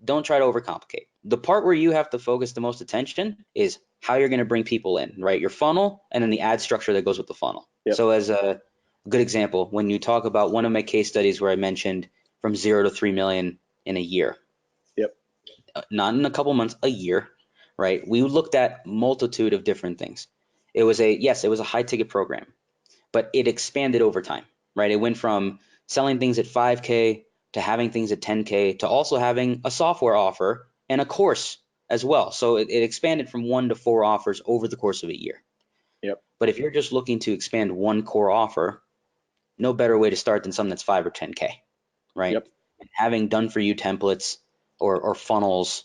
don't try to overcomplicate. The part where you have to focus the most attention is how you're going to bring people in, right? Your funnel and then the ad structure that goes with the funnel. Yep. So as a good example, when you talk about one of my case studies where I mentioned from 0 to 3 million in a year, Yep. Not in a couple months, a year, right? We looked at multitude of different things. It was a high ticket program, but it expanded over time, right? It went from selling things at 5K to having things at 10K to also having a software offer and a course as well. So it expanded from 1 to 4 offers over the course of a year. Yep. But if you're just looking to expand one core offer, no better way to start than something that's 5 or 10K, right? Yep. And having done for you templates or funnels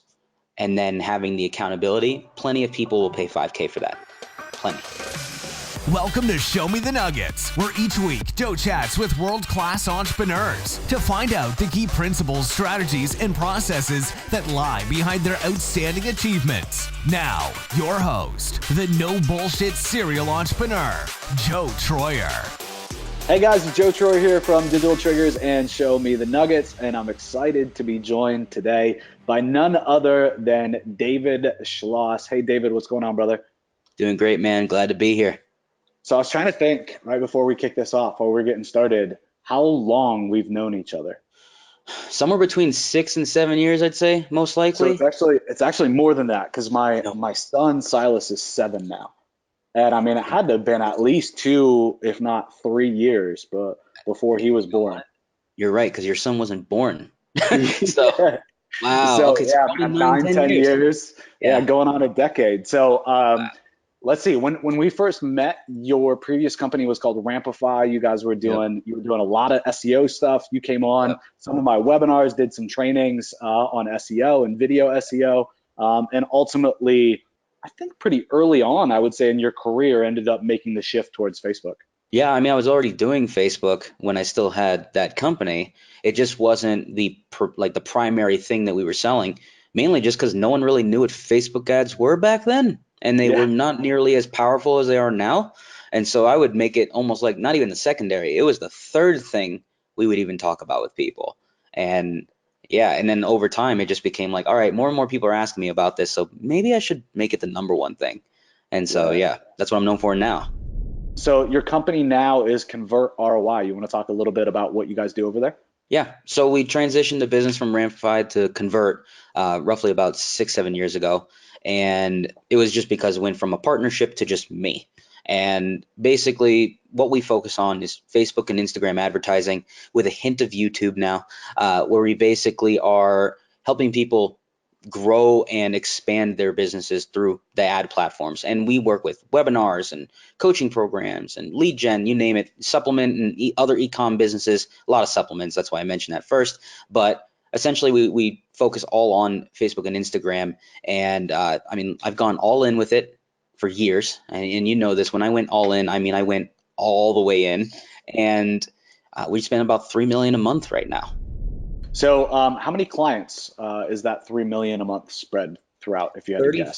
and then having the accountability, plenty of people will pay 5K for that. Plenty. Welcome to Show Me the Nuggets, where each week Joe chats with world-class entrepreneurs to find out the key principles, strategies, and processes that lie behind their outstanding achievements. Now, your host, the no bullshit serial entrepreneur, Joe Troyer. Hey guys, it's Joe Troyer here from Digital Triggers and Show Me the Nuggets, and I'm excited to be joined today by none other than David Schloss. Hey David, what's going on, brother? Doing great, man. Glad to be here. So I was trying to think right before we kick this off, while we're getting started, how long we've known each other. Somewhere between 6 and 7 years, I'd say, most likely. So it's actually more than that, because my son Silas is 7 now, and I mean it had to have been at least 2, if not 3 years, but before he was born. You're right, because your son wasn't born. So Yeah. wow. So Okay, so yeah, probably man, 10 years. Yeah. Going on a decade. So let's see. When we first met, your previous company was called Rampify. You guys were doing a lot of SEO stuff. You came on some of my webinars, did some trainings on SEO and video SEO, and ultimately, I think pretty early on, I would say in your career, ended up making the shift towards Facebook. Yeah, I mean, I was already doing Facebook when I still had that company. It just wasn't the primary thing that we were selling, mainly just because no one really knew what Facebook ads were back then, and they were not nearly as powerful as they are now. And so I would make it almost like not even the secondary. It was the third thing we would even talk about with people. And yeah, and then over time, it just became like, all right, more and more people are asking me about this, so maybe I should make it the number one thing. And so, yeah, that's what I'm known for now. So your company now is Convert ROI. You want to talk a little bit about what you guys do over there? Yeah, so we transitioned the business from Rampify to Convert roughly about 6-7 years ago, and it was just because it went from a partnership to just me. And basically, what we focus on is Facebook and Instagram advertising with a hint of YouTube now, where we basically are helping people grow and expand their businesses through the ad platforms. And we work with webinars and coaching programs and lead gen, you name it, supplement and other e-com businesses, a lot of supplements. That's why I mentioned that first. But essentially, we focus all on Facebook and Instagram. And I mean, I've gone all in with it for years. And you know this, when I went all in, I mean, I went all the way in. And we spend about $3 million a month right now. So how many clients is that 3 million a month spread throughout, if you had to guess?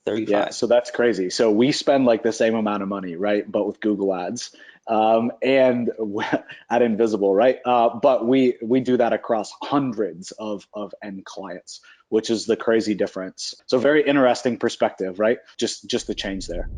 35. Yeah, so that's crazy. So we spend like the same amount of money, right? But with Google ads and at Invisible, right? But we do that across hundreds of end clients, which is the crazy difference. So very interesting perspective, right? Just the change there.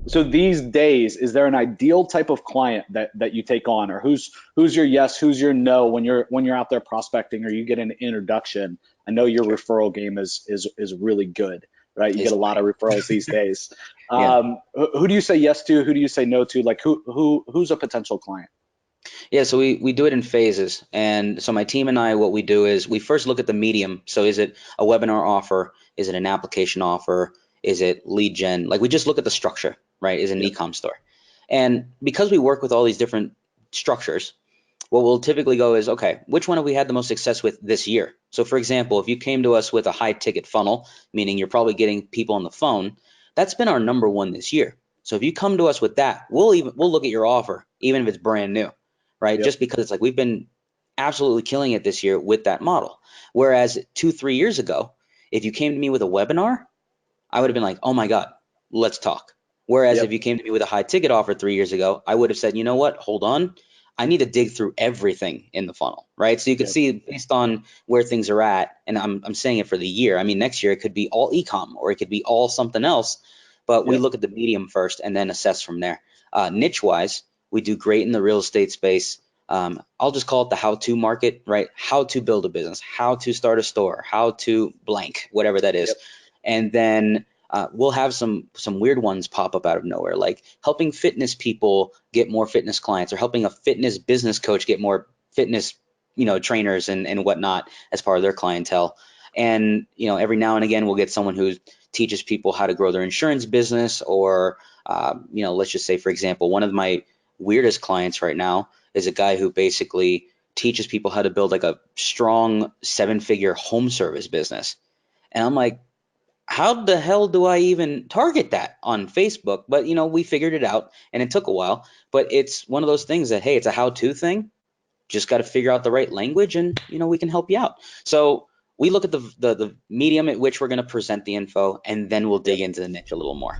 So these days, is there an ideal type of client that you take on, or who's your yes, who's your no when you're out there prospecting or you get an introduction? I know your referral game is really good, right? You get a lot of referrals these days. Who do you say yes to? Who do you say no to? Like who's a potential client? Yeah, so we do it in phases. And so my team and I, what we do is we first look at the medium. So is it a webinar offer? Is it an application offer? Is it lead gen? Like we just look at the structure, right? Is it an e-com store? And because we work with all these different structures, what we'll typically go is, okay, which one have we had the most success with this year? So for example, if you came to us with a high ticket funnel, meaning you're probably getting people on the phone, that's been our number one this year. So if you come to us with that, we'll look at your offer, even if it's brand new, right? Just because it's like we've been absolutely killing it this year with that model. Whereas 2-3 years ago, if you came to me with a webinar, I would have been like, oh my God, let's talk. Whereas if you came to me with a high ticket offer 3 years ago, I would have said, you know what, hold on. I need to dig through everything in the funnel, right? So you could Yep. see based on where things are at, and I'm saying it for the year. I mean, next year it could be all e-com or it could be all something else, but we Yep. look at the medium first and then assess from there. Niche wise, we do great in the real estate space. I'll just call it the how-to market, right? How to build a business, how to start a store, how to blank, whatever that is. Yep. And then we'll have some weird ones pop up out of nowhere, like helping fitness people get more fitness clients, or helping a fitness business coach get more fitness, trainers and whatnot as part of their clientele. And every now and again we'll get someone who teaches people how to grow their insurance business, or let's just say, for example, one of my weirdest clients right now is a guy who basically teaches people how to build like a strong 7-figure home service business. And I'm like, how the hell do I even target that on Facebook? But we figured it out, and it took a while, but it's one of those things that, hey, it's a how-to thing. Just got to figure out the right language, and we can help you out. So we look at the medium at which we're going to present the info, and then we'll dig into the niche a little more.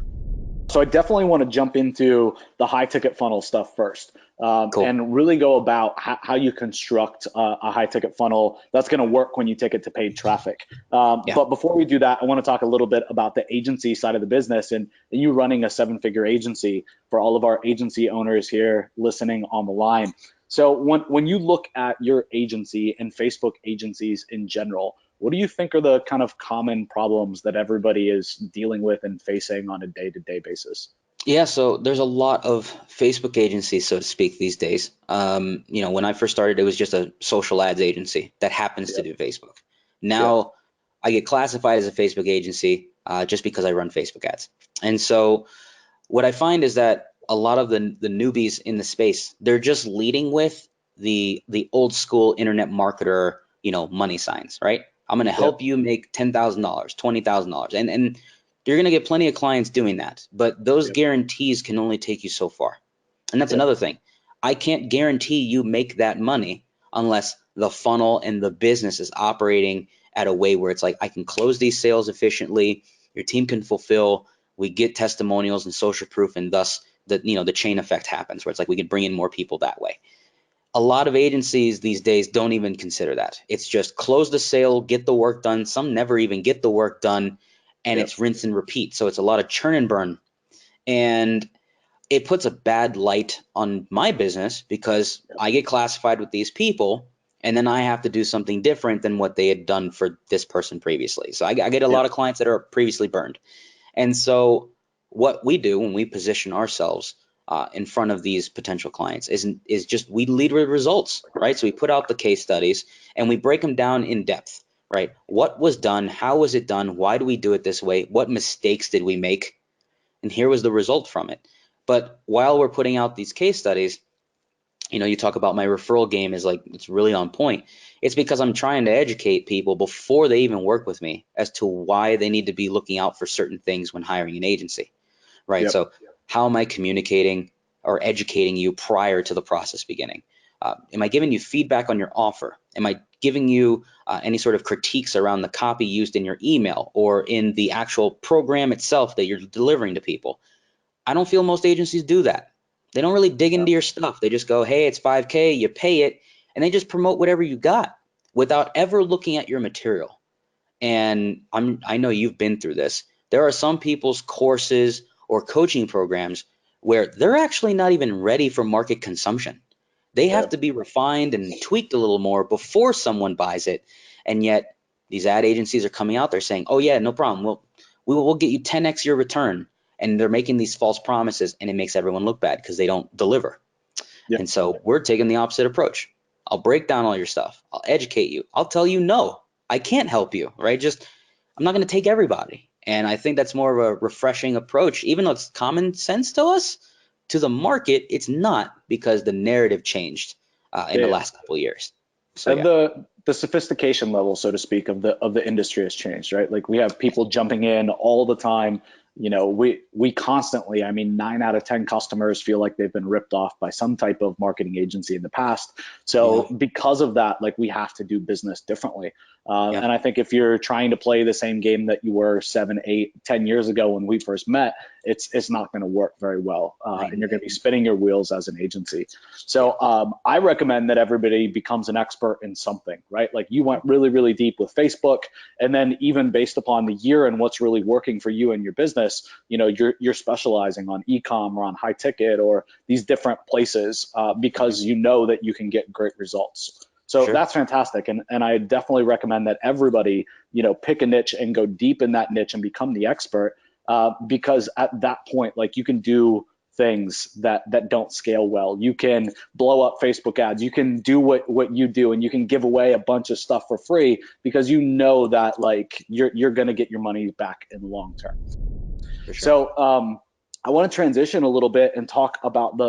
So I definitely want to jump into the high ticket funnel stuff first, Cool. and really go about how you construct a high ticket funnel that's going to work when you take it to paid traffic. Yeah. But before we do that, I want to talk a little bit about the agency side of the business, and you running a 7-figure agency for all of our agency owners here listening on the line. So when you look at your agency and Facebook agencies in general, what do you think are the kind of common problems that everybody is dealing with and facing on a day-to-day basis? Yeah, so there's a lot of Facebook agencies, so to speak, these days. When I first started, it was just a social ads agency that happens to Yep. do Facebook. Yep. Now I get classified as a Facebook agency just because I run Facebook ads. And so what I find is that a lot of the newbies in the space, they're just leading with the old school internet marketer, money signs, right? I'm going to Yep. help you make $10,000, $20,000, and you're going to get plenty of clients doing that. But those Yep. guarantees can only take you so far. And that's Yep. another thing. I can't guarantee you make that money unless the funnel and the business is operating at a way where it's like, I can close these sales efficiently, your team can fulfill, we get testimonials and social proof, and thus the chain effect happens, where it's like we can bring in more people that way. A lot of agencies these days don't even consider that. It's just close the sale, get the work done. Some never even get the work done, and Yep. it's rinse and repeat. So it's a lot of churn and burn. And it puts a bad light on my business because Yep. I get classified with these people, and then I have to do something different than what they had done for this person previously. So I get a lot Yep. of clients that are previously burned. And so what we do when we position ourselves in front of these potential clients is just we lead with results, right? So we put out the case studies and we break them down in depth, right? What was done? How was it done? Why do we do it this way? What mistakes did we make? And here was the result from it. But while we're putting out these case studies, you talk about my referral game is like, it's really on point. It's because I'm trying to educate people before they even work with me as to why they need to be looking out for certain things when hiring an agency, right? Yep. So how am I communicating or educating you prior to the process beginning? Am I giving you feedback on your offer? Am I giving you any sort of critiques around the copy used in your email or in the actual program itself that you're delivering to people? I don't feel most agencies do that. They don't really dig Yep. into your stuff. They just go, hey, it's 5K, you pay it, and they just promote whatever you got without ever looking at your material. And I know you've been through this. There are some people's courses or coaching programs where they're actually not even ready for market consumption. They have Yep. to be refined and tweaked a little more before someone buys it. And yet these ad agencies are coming out there saying, oh yeah, no problem. We'll get you 10x your return. And they're making these false promises, and it makes everyone look bad because they don't deliver. Yep. And so we're taking the opposite approach. I'll break down all your stuff. I'll educate you. I'll tell you, no, I can't help you, right? Just, I'm not going to take everybody. And I think that's more of a refreshing approach, even though it's common sense to us. To the market, it's not, because the narrative changed in the Yeah. last couple of years. So And yeah, the sophistication level, so to speak, of the industry has changed, right? Like we have people jumping in all the time. We constantly, I mean, 9 out of 10 customers feel like they've been ripped off by some type of marketing agency in the past. yeah, So because of that, like we have to do business differently. Yeah. And I think if you're trying to play the same game that you were 7, 8, 10 years ago when we first met, it's not going to work very well, and you're going to be spinning your wheels as an agency. So I recommend that everybody becomes an expert in something, right? Like you went really, really deep with Facebook, and then even based upon the year and what's really working for you and your business, you're specializing on e-com or on high ticket or these different places, because you know that you can get great results. So Sure. that's fantastic. And I definitely recommend that everybody, pick a niche and go deep in that niche and become the expert, because at that point, like you can do things that don't scale well. You can blow up Facebook ads. You can do what you do, and you can give away a bunch of stuff for free because you know that like you're going to get your money back in the long term. For sure. So I want to transition a little bit and talk about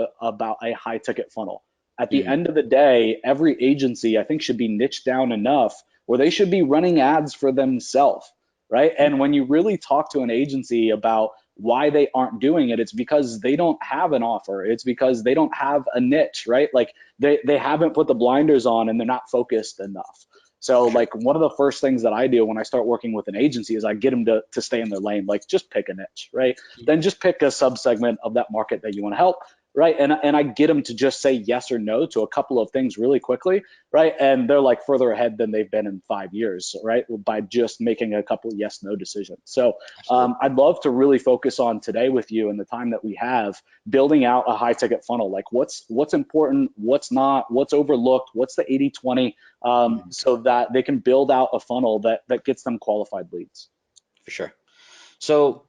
a high ticket funnel. At the Mhm. end of the day, every agency I think should be niched down enough where they should be running ads for themselves, right? And when you really talk to an agency about why they aren't doing it, it's because they don't have an offer. It's because they don't have a niche, right? Like they haven't put the blinders on and they're not focused enough. So For sure. like one of the first things that I do when I start working with an agency is I get them to stay in their lane. Like just pick a niche, right? Then just pick a subsegment of that market that you want to help, right? And I get them to just say yes or no to a couple of things really quickly, right? And they're like further ahead than they've been in 5 years, right? By just making a couple yes no decisions. So Absolutely. I'd love to really focus on today with you and the time that we have building out a high ticket funnel. Like what's important, what's not, what's overlooked, what's the 80-20, Mhm. so that they can build out a funnel that gets them qualified leads. For sure. So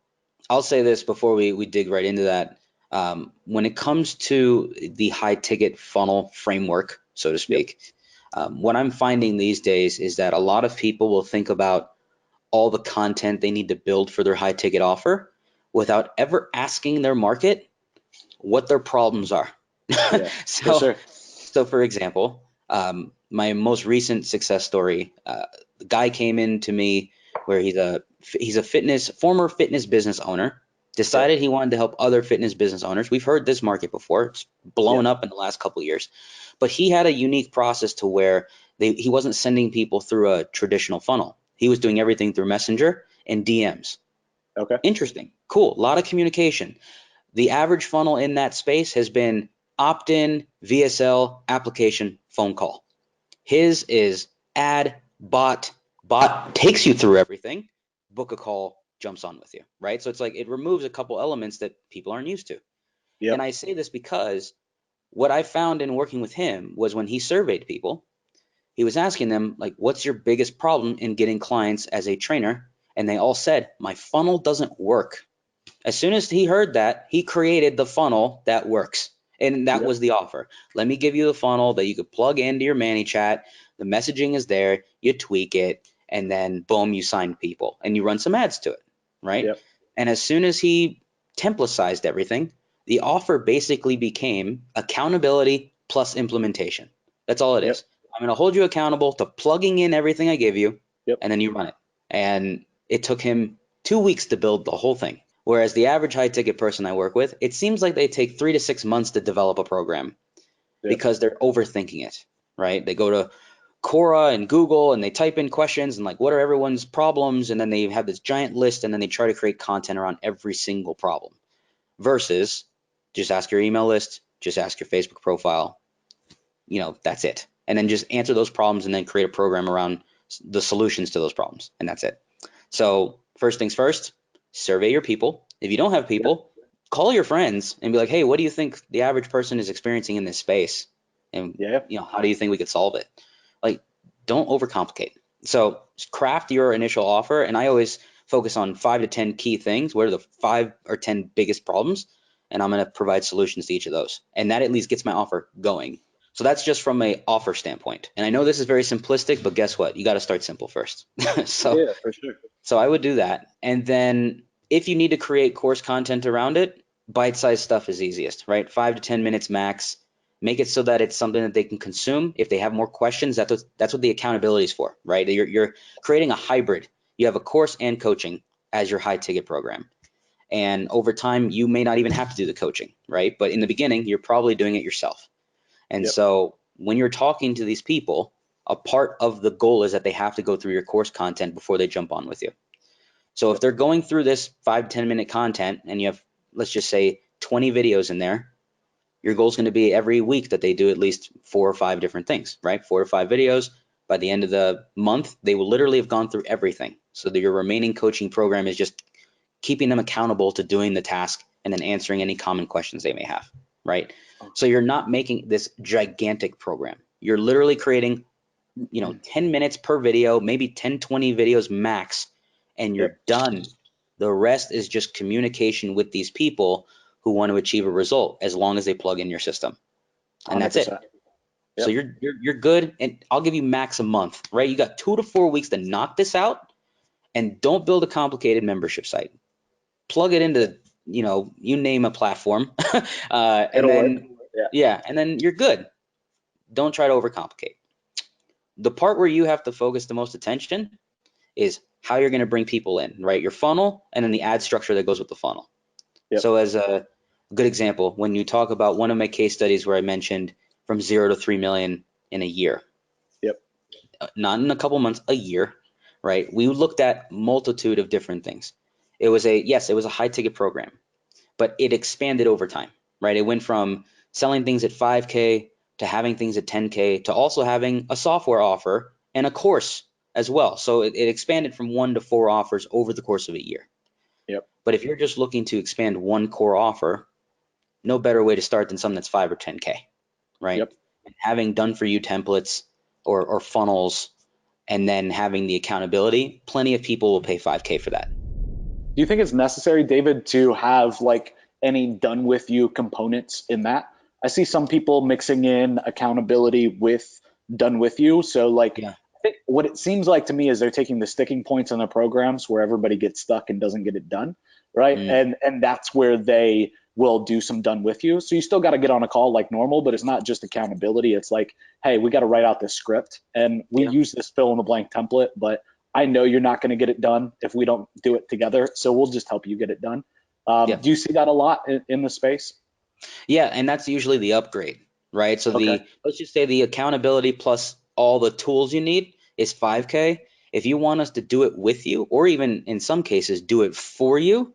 I'll say this before we dig right into that. When it comes to the high ticket funnel framework, so to Yep. speak, what I'm finding these days is that a lot of people will think about all the content they need to build for their high ticket offer without ever asking their market what their problems are. Yeah, for So, sure. so for example, my most recent success story, the guy came in to me where he's a former fitness business owner, Yep. decided he wanted to help other fitness business owners. We've heard this market before; it's blown Yep. up in the last couple of years, but he had a unique process to where he wasn't sending people through a traditional funnel. He was doing everything through Messenger and DMs. Okay. Interesting, cool, a lot of communication. The average funnel in that space has been opt-in, VSL, application, phone call. His is ad, bot takes you through everything, book a call, jumps on with you, right? So it's like it removes a couple elements that people aren't used to. And Yep. I say this because what I found in working with him was when he surveyed people, he was asking them, like, what's your biggest problem in getting clients as a trainer? And they all said, my funnel doesn't work. As soon as he heard that, he created the funnel that works. And that Yep. was the offer. Let me give you the funnel that you could plug into your ManyChat. The messaging is there. You tweak it, and then boom, you sign people and you run some ads to it, right? Yep. And as soon as he templatized everything, the offer basically became accountability plus implementation. That's all it Yep. is. I'm going to hold you accountable to plugging in everything I give you, Yep. and then you run it. And it took him 2 weeks to build the whole thing. Whereas the average high ticket person I work with, it seems like they take 3 to 6 months to develop a program Yep. because they're overthinking it, right? They go to Quora and Google and they type in questions and like, what are everyone's problems? And then they have this giant list and then they try to create content around every single problem versus just ask your email list, just ask your Facebook profile, that's it. And then just answer those problems and then create a program around the solutions to those problems. And that's it. So first things first, survey your people. If you don't have Yep. people, call your friends and be like, hey, what do you think the average person is experiencing in this space? And Yep. how do you think we could solve it? Like, don't overcomplicate. So craft your initial offer. And I always focus on 5 to 10 key things. What are the 5 or 10 biggest problems? And I'm going to provide solutions to each of those. And that at least gets my offer going. So that's just from a offer standpoint. And I know this is very simplistic, but guess what? You got to start simple first. so Yeah, for sure. so I would do that. And then if you need to create course content around it, bite-sized stuff is easiest, right? 5 to 10 minutes max. Make it so that it's something that they can consume. If they have more questions, that's what the accountability is for, right? You're creating a hybrid. You have a course and coaching as your high ticket program. And over time, you may not even have to do the coaching, right? But in the beginning, you're probably doing it yourself. And Yep. so when you're talking to these people, a part of the goal is that they have to go through your course content before they jump on with you. So if they're going through this 5-10 minute content and you have, let's just say 20 videos in there, your goal is going to be every week that they do at least 4 or 5 different things, right? 4 or 5 videos. By the end of the month, they will literally have gone through everything. So that your remaining coaching program is just keeping them accountable to doing the task and then answering any common questions they may have, right? So you're not making this gigantic program. You're literally creating, 10 minutes per video, maybe 10, 20 videos max, and you're done. The rest is just communication with these people who want to achieve a result as long as they plug in your system. And that's it. 100%. So you're good, and I'll give you max a month, right? You got 2 to 4 weeks to knock this out, and don't build a complicated membership site. Plug it into, you name a platform, and It'll work. then and then you're good. Don't try to overcomplicate. The part where you have to focus the most attention is how you're going to bring people in, right? Your funnel, and then the ad structure that goes with the funnel. So as a good example, when you talk about one of my case studies where I mentioned from 0 to 3 million in a year, not in a couple months, a year, right? We looked at multitude of different things. It was a high ticket program, but it expanded over time, right? It went from selling things at 5K to having things at 10K to also having a software offer and a course as well. So it expanded from 1 to 4 offers over the course of a year. But if you're just looking to expand one core offer, no better way to start than something that's 5 or 10K, right? And having done for you templates or funnels, and then having the accountability, plenty of people will pay 5K for that. Do you think it's necessary, David, to have like any done with you components in that? I see some people mixing in accountability with done with you. So like, I think what it seems like to me is they're taking the sticking points on the programs where everybody gets stuck and doesn't get it done, right? And that's where they will do some done with you. So you still got to get on a call like normal, but it's not just accountability. It's like, hey, we got to write out this script, and we use this fill in the blank template, but I know you're not going to get it done if we don't do it together. So we'll just help you get it done. Do you see that a lot in the space? Yeah, and that's usually the upgrade, right? So let's just say the accountability plus all the tools you need is 5K. If you want us to do it with you, or even in some cases do it for you,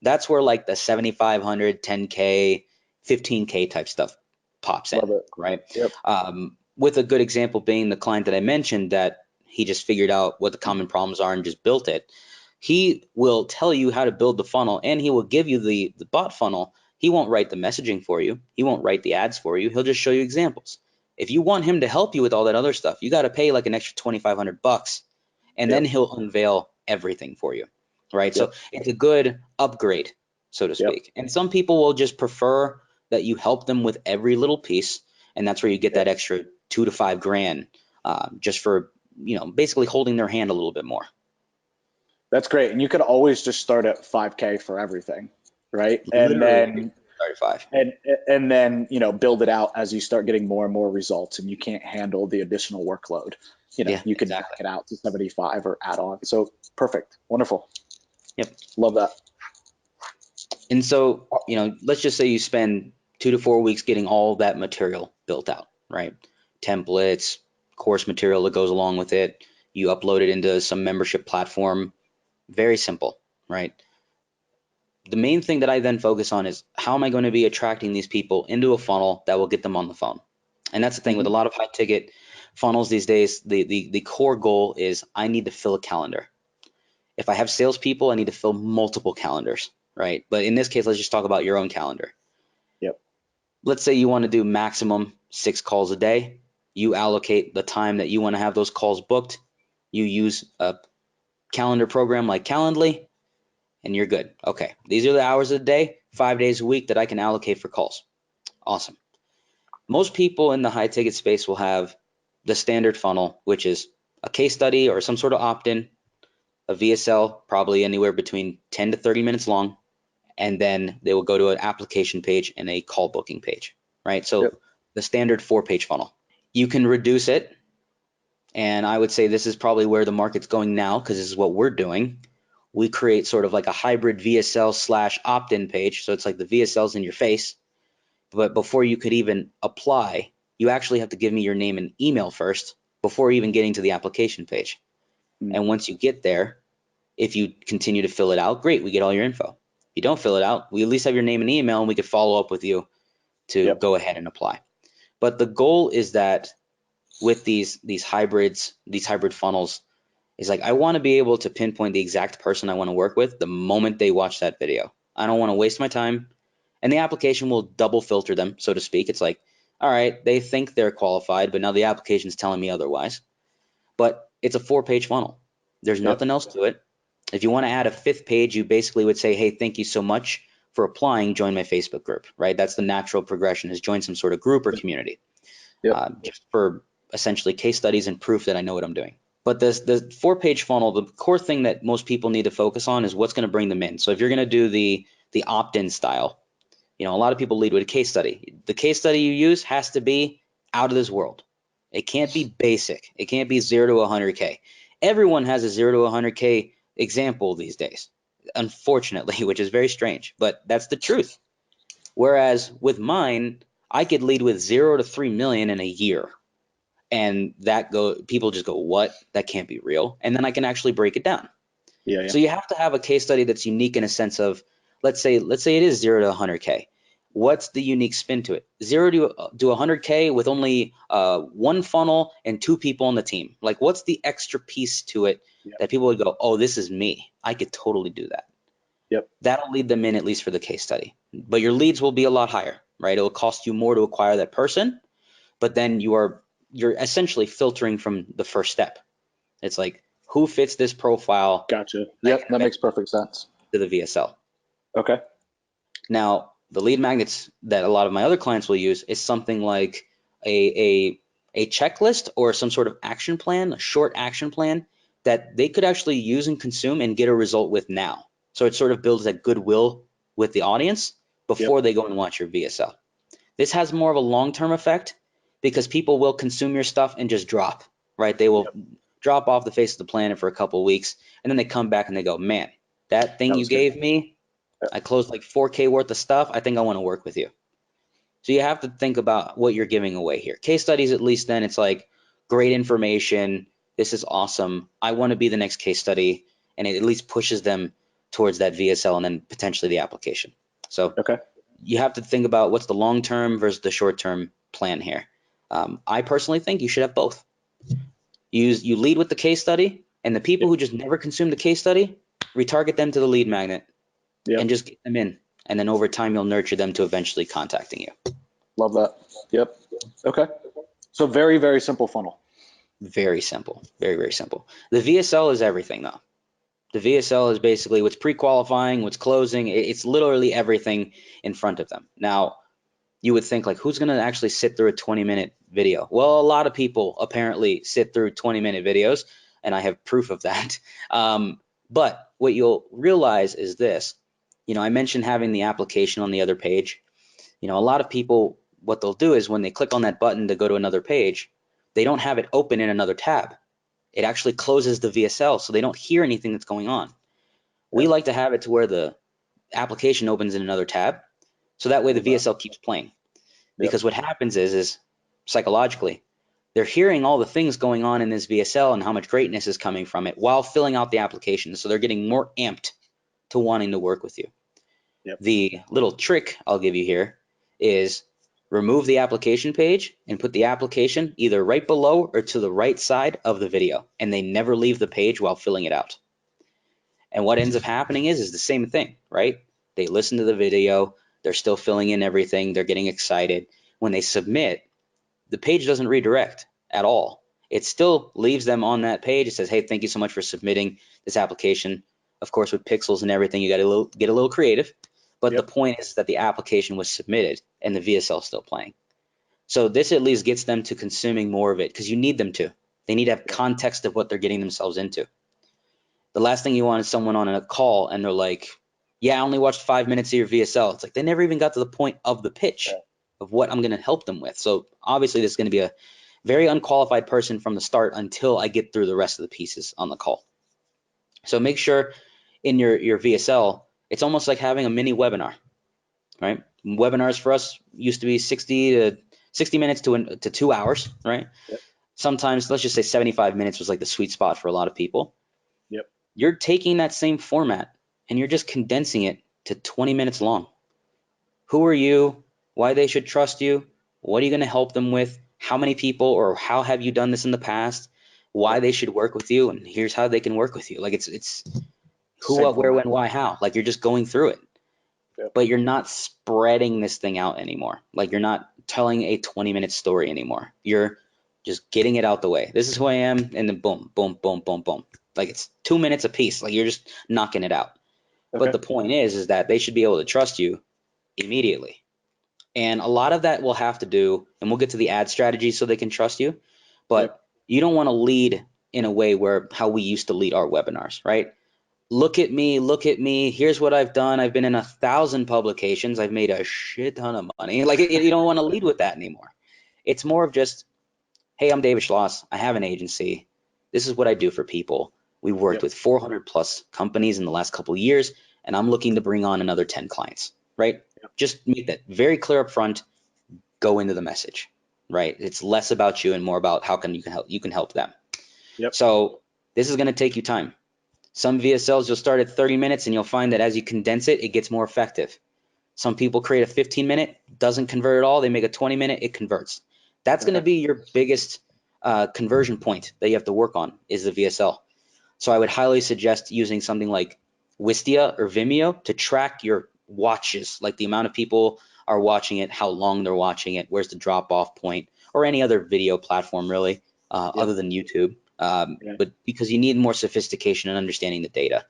that's where like the 7,500, 10K, 15K type stuff pops in, right? With a good example being the client that I mentioned that he just figured out what the common problems are and just built it. He will tell you how to build the funnel, and he will give you the bot funnel. He won't write the messaging for you. He won't write the ads for you. He'll just show you examples. If you want him to help you with all that other stuff, you got to pay like an extra $2,500, and then he'll unveil everything for you, right? So it's a good upgrade, so to speak. And some people will just prefer that you help them with every little piece, and that's where you get that extra 2 to 5 grand just for basically holding their hand a little bit more. That's great. And you could always just start at 5K for everything, right? And then start at 5. And then, build it out as you start getting more and more results, and you can't handle the additional workload. You can back it out to 75 or add on. So perfect. Wonderful. Love that. And so, let's just say you spend 2 to 4 weeks getting all that material built out, right? Templates, course material that goes along with it. You upload it into some membership platform. Very simple, right? The main thing that I then focus on is how am I going to be attracting these people into a funnel that will get them on the phone? And that's the thing with a lot of high ticket funnels these days, the core goal is I need to fill a calendar. If I have salespeople, I need to fill multiple calendars, right? But in this case, let's just talk about your own calendar. Let's say you want to do maximum 6 calls a day. You allocate the time that you want to have those calls booked. You use a calendar program like Calendly, and you're good. Okay, these are the hours of the day, 5 days a week that I can allocate for calls. Awesome. Most people in the high ticket space will have the standard funnel, which is a case study or some sort of opt-in, a VSL, probably anywhere between 10 to 30 minutes long, and then they will go to an application page and a call booking page, right? So the standard 4-page funnel. You can reduce it, and I would say this is probably where the market's going now because this is what we're doing. We create sort of like a hybrid VSL / opt-in page. So it's like the VSL's in your face, but before you could even apply, you actually have to give me your name and email first, before even getting to the application page. Mm. And once you get there, if you continue to fill it out, great, we get all your info. If you don't fill it out, we at least have your name and email, and we could follow up with you to Yep. go ahead and apply. But the goal is that with these hybrid funnels, is like, I want to be able to pinpoint the exact person I want to work with the moment they watch that video. I don't want to waste my time. And the application will double filter them, so to speak. It's like, all right, they think they're qualified, but now the application is telling me otherwise. But it's a 4-page funnel. There's Yep. nothing else to it. If you want to add a 5th page, you basically would say, hey, thank you so much for applying. Join my Facebook group, right? That's the natural progression, is join some sort of group or community. Yep. Just for essentially case studies and proof that I know what I'm doing. But the 4-page funnel, the core thing that most people need to focus on is what's going to bring them in. So if you're going to do the opt-in style, a lot of people lead with a case study. The case study you use has to be out of this world. It can't be basic. It can't be 0 to 100K. Everyone has a 0 to 100K example these days, unfortunately, which is very strange, but that's the truth. Whereas with mine, I could lead with 0 to 3 million in a year. And people just go, what? That can't be real. And then I can actually break it down. Yeah. So you have to have a case study that's unique in a sense of, let's say it is 0 to 100K. What's the unique spin to it? 0 to 100K with only 1 funnel and 2 people on the team. Like, what's the extra piece to it that people would go, oh, this is me. I could totally do that. Yep. That'll lead them in, at least for the case study. But your leads will be a lot higher, right? It will cost you more to acquire that person, but then you're essentially filtering from the first step. It's like, who fits this profile? Gotcha. Yep, that makes perfect sense. To the VSL. Okay. Now, the lead magnets that a lot of my other clients will use is something like a checklist or some sort of action plan, a short action plan that they could actually use and consume and get a result with now. So it sort of builds that goodwill with the audience before they go and watch your VSL. This has more of a long-term effect because people will consume your stuff and just drop, right? They will drop off the face of the planet for a couple of weeks, and then they come back and they go, man, that thing you gave me, I closed like 4K worth of stuff. I think I want to work with you. So you have to think about what you're giving away here. Case studies, at least then it's like great information. This is awesome. I want to be the next case study, and it at least pushes them towards that VSL and then potentially the application. So you have to think about what's the long-term versus the short-term plan here. I personally think you should have both. You lead with the case study, and the people who just never consume the case study, retarget them to the lead magnet and just get them in. And then over time, you'll nurture them to eventually contacting you. Love that. Yep. Okay. So very, very simple funnel. Very simple. Very, very simple. The VSL is everything, though. The VSL is basically what's pre-qualifying, what's closing. It's literally everything in front of them. Now, you would think, like, who's going to actually sit through a 20-minute video? Well, a lot of people apparently sit through 20-minute videos, and I have proof of that. But what you'll realize is this. I mentioned having the application on the other page. A lot of people, what they'll do is when they click on that button to go to another page, they don't have it open in another tab. It actually closes the VSL, so they don't hear anything that's going on. We like to have it to where the application opens in another tab, so that way the VSL keeps playing. Because what happens is psychologically, they're hearing all the things going on in this VSL and how much greatness is coming from it while filling out the application. So they're getting more amped to wanting to work with you. The little trick I'll give you here is remove the application page and put the application either right below or to the right side of the video, and they never leave the page while filling it out. And what ends up happening is the same thing, right? They listen to the video, they're still filling in everything, they're getting excited. When they submit, the page doesn't redirect at all. It still leaves them on that page. It says, hey, thank you so much for submitting this application. Of course, with pixels and everything, you got to get a little creative. But the point is that the application was submitted and the VSL is still playing. So this at least gets them to consuming more of it because you need them to. They need to have context of what they're getting themselves into. The last thing you want is someone on a call and they're like, yeah, I only watched 5 minutes of your VSL. It's like they never even got to the point of the pitch of what I'm going to help them with. So obviously this is going to be a very unqualified person from the start until I get through the rest of the pieces on the call. So make sure in your VSL, it's almost like having a mini webinar, right? Webinars for us used to be 60 minutes to 2 hours, right? sometimes let's just say 75 minutes was like the sweet spot for a lot of people. Yep. You're taking that same format and you're just condensing it to 20 minutes long. Who are you? Why they should trust you? What are you going to help them with? How many people, or how have you done this in the past? Why they should work with you, and here's how they can work with you. Like it's who, Same what, where, format. when, why, how. Like you're just going through it. Yep. But you're not spreading this thing out anymore. Like you're not telling a 20-minute story anymore. You're just getting it out the way. This is who I am, and then boom, boom, boom, boom, boom. Like it's 2 minutes a piece. Like you're just knocking it out. But Okay. the point is that they should be able to trust you immediately. And a lot of that will have to do, and we'll get to the ad strategy so they can trust you, Yep. but you don't want to lead in a way where how we used to lead our webinars, right? Look at me, here's what I've done. I've been in 1,000 publications. I've made a shit ton of money. Like you don't want to lead with that anymore. It's more of just, hey, I'm David Schloss. I have an agency. This is what I do for people. We worked Yep. with 400 plus companies in the last couple of years, and I'm looking to bring on another 10 clients, right? Yep. Just make that very clear up front. Go into the message, right? It's less about you and more about how you can help them. Yep. So this is going to take you time. Some VSLs you'll start at 30 minutes and you'll find that as you condense it, it gets more effective. Some people create a 15-minute, doesn't convert at all. They make a 20-minute, it converts. That's going to Okay. be your biggest conversion point that you have to work on is the VSL. So I would highly suggest using something like Wistia or Vimeo to track your watches, like the amount of people are watching it, how long they're watching it, where's the drop-off point, or any other video platform really, Yep. other than YouTube. Yeah. But because you need more sophistication and understanding the data.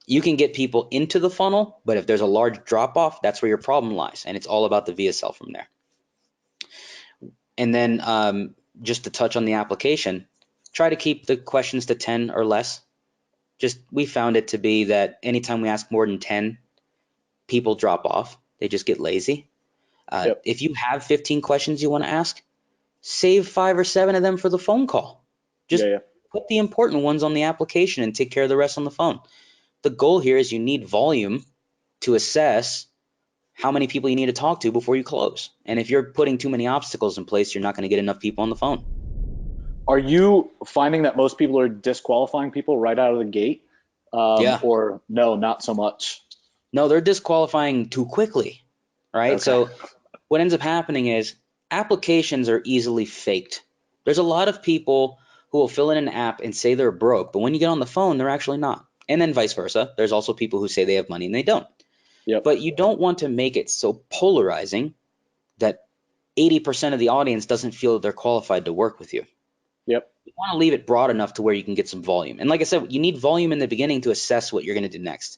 You can get people into the funnel, but if there's a large drop-off, that's where your problem lies, and it's all about the VSL from there. And then just to touch on the application, try to keep the questions to 10 or less. Just we found it to be that anytime we ask more than 10, people drop off. They just get lazy. Yep. If you have 15 questions you want to ask, save 5 or 7 of them for the phone call. Just Yeah. put the important ones on the application and take care of the rest on the phone. The goal here is you need volume to assess how many people you need to talk to before you close. And if you're putting too many obstacles in place, you're not going to get enough people on the phone. Are you finding that most people are disqualifying people right out of the gate? Yeah. Or no, not so much? No, they're disqualifying too quickly, right? Okay. So what ends up happening is applications are easily faked. There's a lot of people who will fill in an app and say they're broke, but when you get on the phone, they're actually not. And then vice versa. There's also people who say they have money and they don't. Yep. But you don't want to make it so polarizing that 80% of the audience doesn't feel that they're qualified to work with you. Yep. You want to leave it broad enough to where you can get some volume. And like I said, you need volume in the beginning to assess what you're going to do next.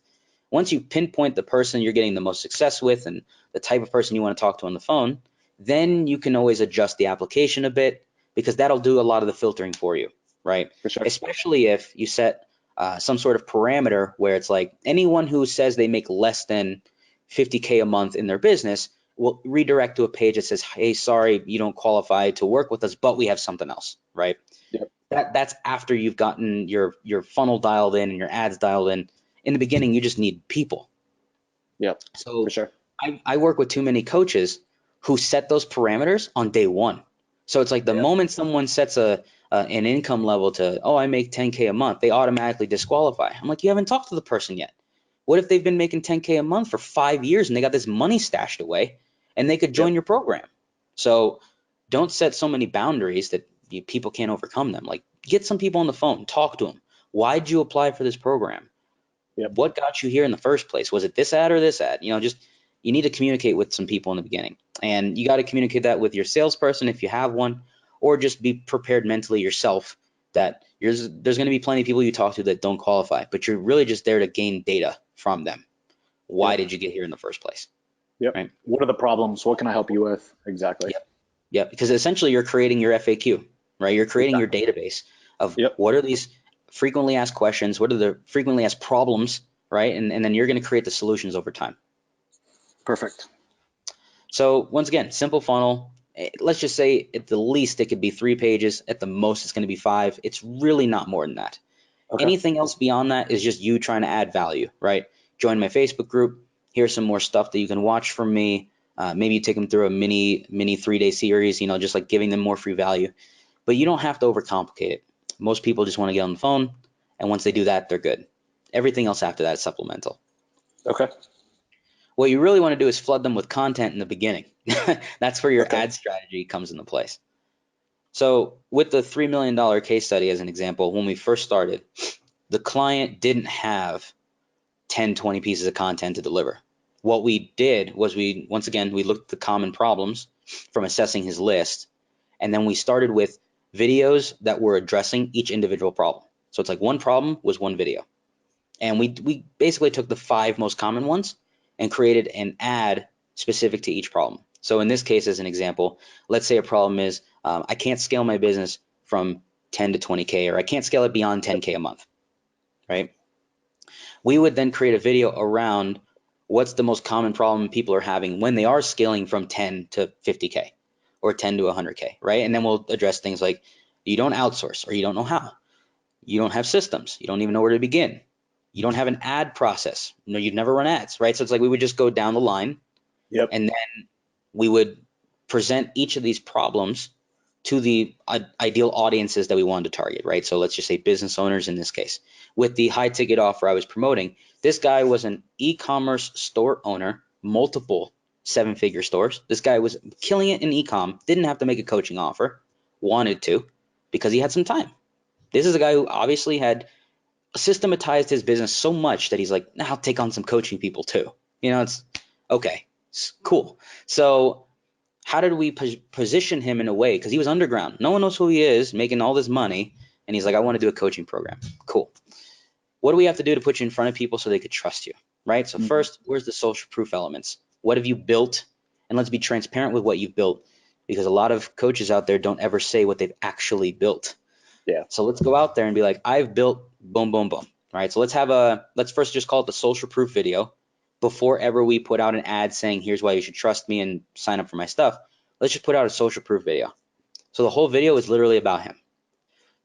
Once you pinpoint the person you're getting the most success with and the type of person you want to talk to on the phone, then you can always adjust the application a bit because that'll do a lot of the filtering for you, right? For sure. Especially if you set some sort of parameter where it's like anyone who says they make less than 50K a month in their business will redirect to a page that says, hey, sorry, you don't qualify to work with us, but we have something else, right? Yep. That's after you've gotten your funnel dialed in and your ads dialed in. In the beginning, you just need people. Yep. So For sure. I work with too many coaches who set those parameters on day one. So it's like the Yep. moment someone sets an income level to, oh, I make 10K a month, they automatically disqualify. I'm like, you haven't talked to the person yet. What if they've been making 10K a month for 5 years and they got this money stashed away and they could join Yep. your program? So don't set so many boundaries that people can't overcome them. Like get some people on the phone, talk to them. Why'd you apply for this program? Yep. What got you here in the first place? Was it this ad or this ad? Just you need to communicate with some people in the beginning, and you got to communicate that with your salesperson if you have one, or just be prepared mentally yourself that there's going to be plenty of people you talk to that don't qualify, but you're really just there to gain data from them. Why Yep. did you get here in the first place? Yep. Right? What are the problems? What can I help you with? Exactly. Yep. Yep. Because essentially you're creating your FAQ, right? You're creating Exactly. your database of Yep. what are these frequently asked questions, what are the frequently asked problems, right? And then you're going to create the solutions over time. Perfect. So once again, simple funnel. Let's just say at the least it could be 3 pages. At the most, it's going to be 5. It's really not more than that. Okay. Anything else beyond that is just you trying to add value, right? Join my Facebook group. Here's some more stuff that you can watch from me. Maybe you take them through a mini 3-day series, just like giving them more free value. But you don't have to overcomplicate it. Most people just want to get on the phone, and once they do that, they're good. Everything else after that is supplemental. Okay. What you really want to do is flood them with content in the beginning. That's where your Okay. ad strategy comes into place. So with the $3 million case study as an example, when we first started, the client didn't have 10, 20 pieces of content to deliver. What we did was we looked at the common problems from assessing his list, and then we started with videos that were addressing each individual problem. So it's like one problem was one video. And we basically took the 5 most common ones and created an ad specific to each problem. So in this case, as an example, let's say a problem is I can't scale my business from 10 to 20K, or I can't scale it beyond 10K a month, right? We would then create a video around what's the most common problem people are having when they are scaling from 10 to 50K or 10 to 100K, right? And then we'll address things like you don't outsource, or you don't know how. You don't have systems. You don't even know where to begin. You don't have an ad process. You've never run ads, right? So it's like we would just go down the line, Yep. and then we would present each of these problems to the ideal audiences that we wanted to target, right? So let's just say business owners in this case. With the high ticket offer I was promoting, this guy was an e-commerce store owner, multiple 7-figure stores. This guy was killing it in e-com, didn't have to make a coaching offer, wanted to, because he had some time. This is a guy who obviously had systematized his business so much that he's like, nah, I'll take on some coaching people too. It's okay, it's cool. So how did we position him in a way? Because he was underground. No one knows who he is, making all this money. And he's like, I want to do a coaching program. Cool. What do we have to do to put you in front of people so they could trust you, right? So first, where's the social proof elements? What have you built? And let's be transparent with what you've built, because a lot of coaches out there don't ever say what they've actually built. Yeah. So let's go out there and be like, I've built boom, boom, boom. All right. So let's first just call it the social proof video before ever we put out an ad saying, here's why you should trust me and sign up for my stuff. Let's just put out a social proof video. So the whole video is literally about him.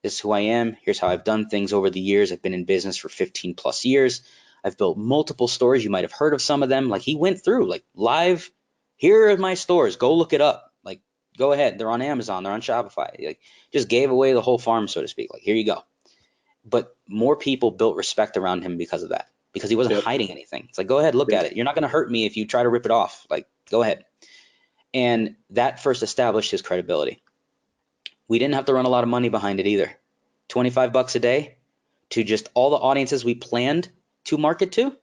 This is who I am. Here's how I've done things over the years. I've been in business for 15 plus years. I've built multiple stores. You might have heard of some of them. Like he went through like live, here are my stores. Go look it up. Like, go ahead. They're on Amazon. They're on Shopify. Like, just gave away the whole farm, so to speak. Like, here you go. But more people built respect around him because of that, because he wasn't hiding anything. It's like, go ahead, look at it. You're not going to hurt me if you try to rip it off. Like, go ahead. And that first established his credibility. We didn't have to run a lot of money behind it either. $25 a day to just all the audiences we planned to market to,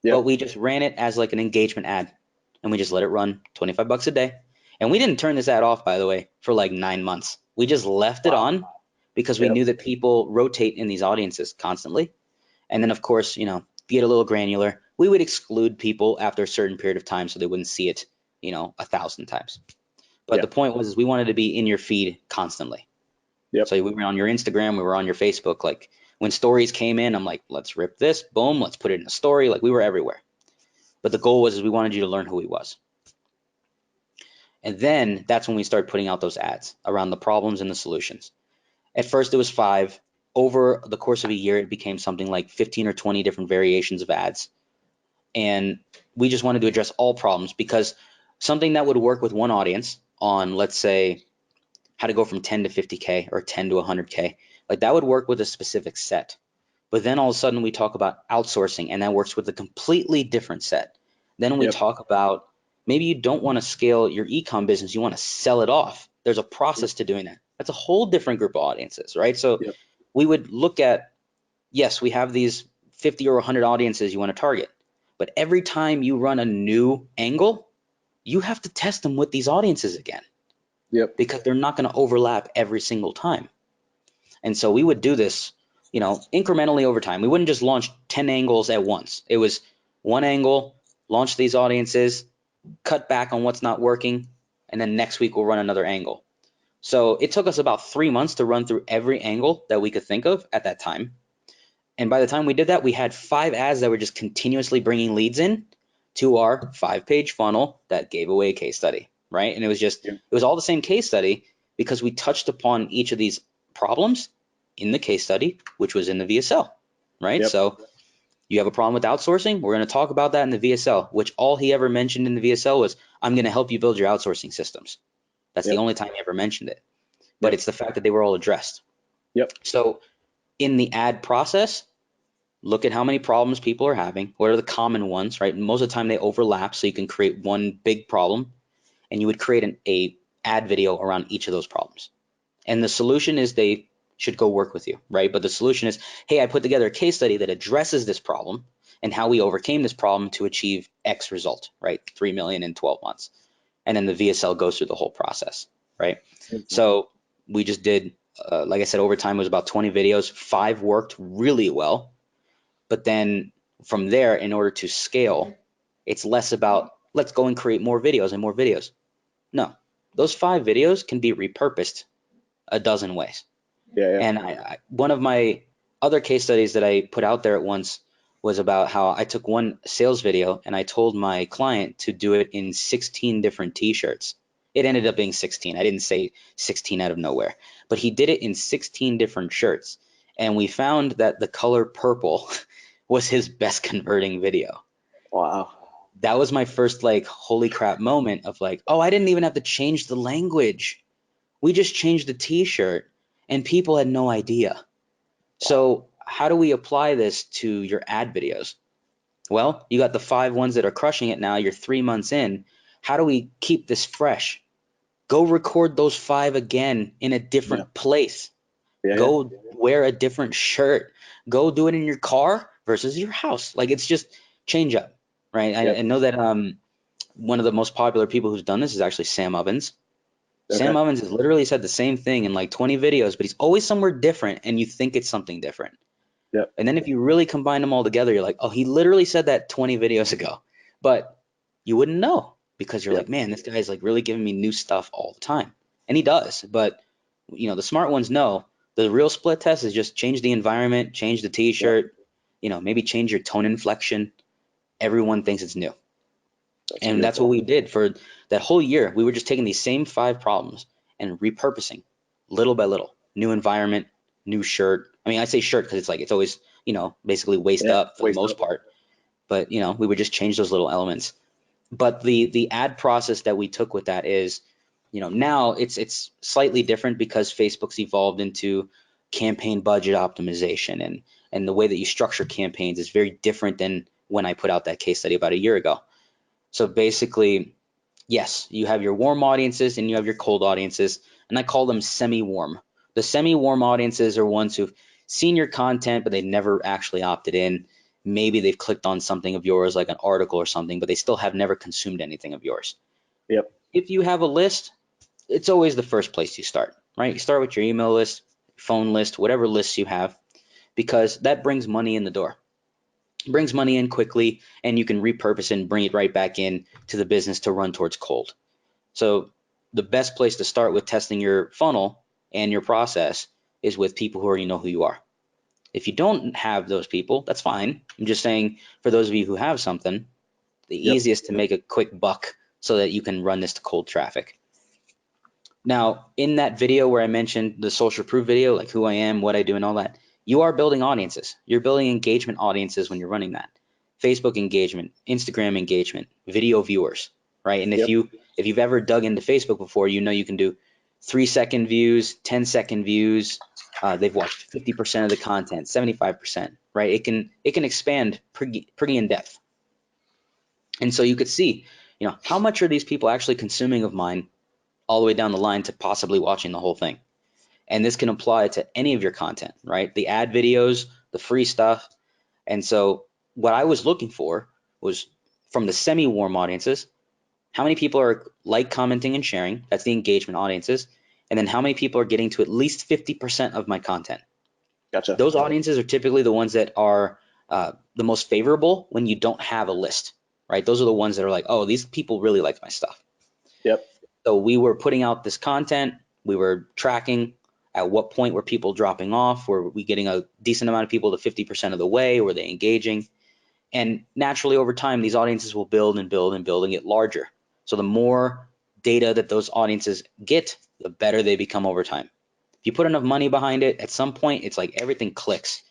but we just ran it as like an engagement ad, and we just let it run $25 a day. And we didn't turn this ad off, by the way, for like 9 months. We just left it on because we knew that people rotate in these audiences constantly. And then, of course, to get a little granular, we would exclude people after a certain period of time so they wouldn't see it, 1,000 times. But the point was, is we wanted to be in your feed constantly. So we were on your Instagram, we were on your Facebook. Like when stories came in, I'm like, let's rip this, boom, let's put it in a story. Like we were everywhere. But the goal was, is we wanted you to learn who he was. And then that's when we started putting out those ads around the problems and the solutions. At first it was 5. Over the course of a year, it became something like 15 or 20 different variations of ads. And we just wanted to address all problems, because something that would work with one audience on, let's say, how to go from 10 to 50K or 10 to 100K, like that would work with a specific set. But then all of a sudden we talk about outsourcing, and that works with a completely different set. Then we talk about, maybe you don't want to scale your e-com business, you want to sell it off. There's a process to doing that. That's a whole different group of audiences, right? So we would look at, yes, we have these 50 or 100 audiences you want to target, but every time you run a new angle, you have to test them with these audiences again. Because they're not going to overlap every single time. And so we would do this, incrementally over time. We wouldn't just launch 10 angles at once. It was one angle, launch these audiences, cut back on what's not working, and then next week we'll run another angle. So it took us about 3 months to run through every angle that we could think of at that time. And by the time we did that, we had 5 ads that were just continuously bringing leads in to our 5-page funnel that gave away a case study. Right. And it was just, it was all the same case study, because we touched upon each of these problems in the case study, which was in the VSL. Right. So You have a problem with outsourcing? We're going to talk about that in the VSL, which all he ever mentioned in the VSL was, I'm going to help you build your outsourcing systems. That's the Yep. only time he ever mentioned it. But Yep. it's the fact that they were all addressed. Yep. So in the ad process, look at how many problems people are having. What are the common ones, right? And most of the time they overlap, so you can create one big problem, and you would create a ad video around each of those problems. And the solution is they should go work with you, right? But the solution is, hey, I put together a case study that addresses this problem and how we overcame this problem to achieve X result, right? 3 million in 12 months. And then the VSL goes through the whole process, right? So we just did, like I said, over time it was about 20 videos. 5 worked really well. But then from there, in order to scale, it's less about let's go and create more videos and more videos. No, those 5 videos can be repurposed a dozen ways. Yeah. And one of my other case studies that I put out there at once was about how I took one sales video and I told my client to do it in 16 different t-shirts. It ended up being 16. I didn't say 16 out of nowhere, but he did it in 16 different shirts. And we found that the color purple was his best converting video. Wow. That was my first like holy crap moment of like, oh, I didn't even have to change the language. We just changed the t-shirt and people had no idea. So how do we apply this to your ad videos? Well, you got the 5 ones that are crushing it now. You're 3 months in. How do we keep this fresh? Go record those 5 again in a different place. Go wear a different shirt. Go do it in your car versus your house. Like, it's just change up, right? I know that one of the most popular people who's done this is actually Sam Ovens. Sam Ovens has literally said the same thing in like 20 videos, but he's always somewhere different and you think it's something different. Yep. And then if you really combine them all together, you're like, oh, he literally said that 20 videos ago. But you wouldn't know because you're like, man, this guy's like really giving me new stuff all the time. And he does. But, you know, the smart ones know the real split test is just change the environment, change the t-shirt, you know, maybe change your tone inflection. Everyone thinks it's new. And that's what we did for that whole year. We were just taking these same 5 problems and repurposing little by little. New environment, new shirt. I mean, I say shirt because it's like it's always, you know, basically waist up for the most part. But, you know, we would just change those little elements. But the ad process that we took with that is, you know, now it's slightly different because Facebook's evolved into campaign budget optimization, and the way that you structure campaigns is very different than when I put out that case study about a year ago. So basically, yes, you have your warm audiences and you have your cold audiences, and I call them semi-warm. The semi-warm audiences are ones who've seen your content, but they never actually opted in. Maybe they've clicked on something of yours, like an article or something, but they still have never consumed anything of yours. Yep. If you have a list, it's always the first place you start, right? You start with your email list, phone list, whatever lists you have, because that brings money in the door. Brings money in quickly, and you can repurpose it and bring it right back in to the business to run towards cold. So the best place to start with testing your funnel and your process is with people who already know who you are. If you don't have those people, that's fine. I'm just saying, for those of you who have something, the easiest to make a quick buck so that you can run this to cold traffic. Now, in that video where I mentioned the social proof video, like who I am, what I do, and all that, you are building audiences. You're building engagement audiences when you're running that. Facebook engagement, Instagram engagement, video viewers, right? And if you've ever dug into Facebook before, you know you can do 3-second views, 10-second views. They've watched 50% of the content, 75%, right? It can expand pretty in depth. And so you could see, you know, how much are these people actually consuming of mine all the way down the line to possibly watching the whole thing. And this can apply to any of your content, right? The ad videos, the free stuff. And so what I was looking for was, from the semi-warm audiences, how many people are like, commenting, and sharing? That's the engagement audiences. And then how many people are getting to at least 50% of my content? Gotcha. Those audiences are typically the ones that are the most favorable when you don't have a list, right? Those are the ones that are like, oh, these people really like my stuff. Yep. So we were putting out this content. We were tracking at what point were people dropping off. Were we getting a decent amount of people to 50% of the way? Were they engaging? And naturally, over time, these audiences will build and build and build and get larger. So the more data that those audiences get, the better they become over time. If you put enough money behind it, at some point, it's like everything clicks.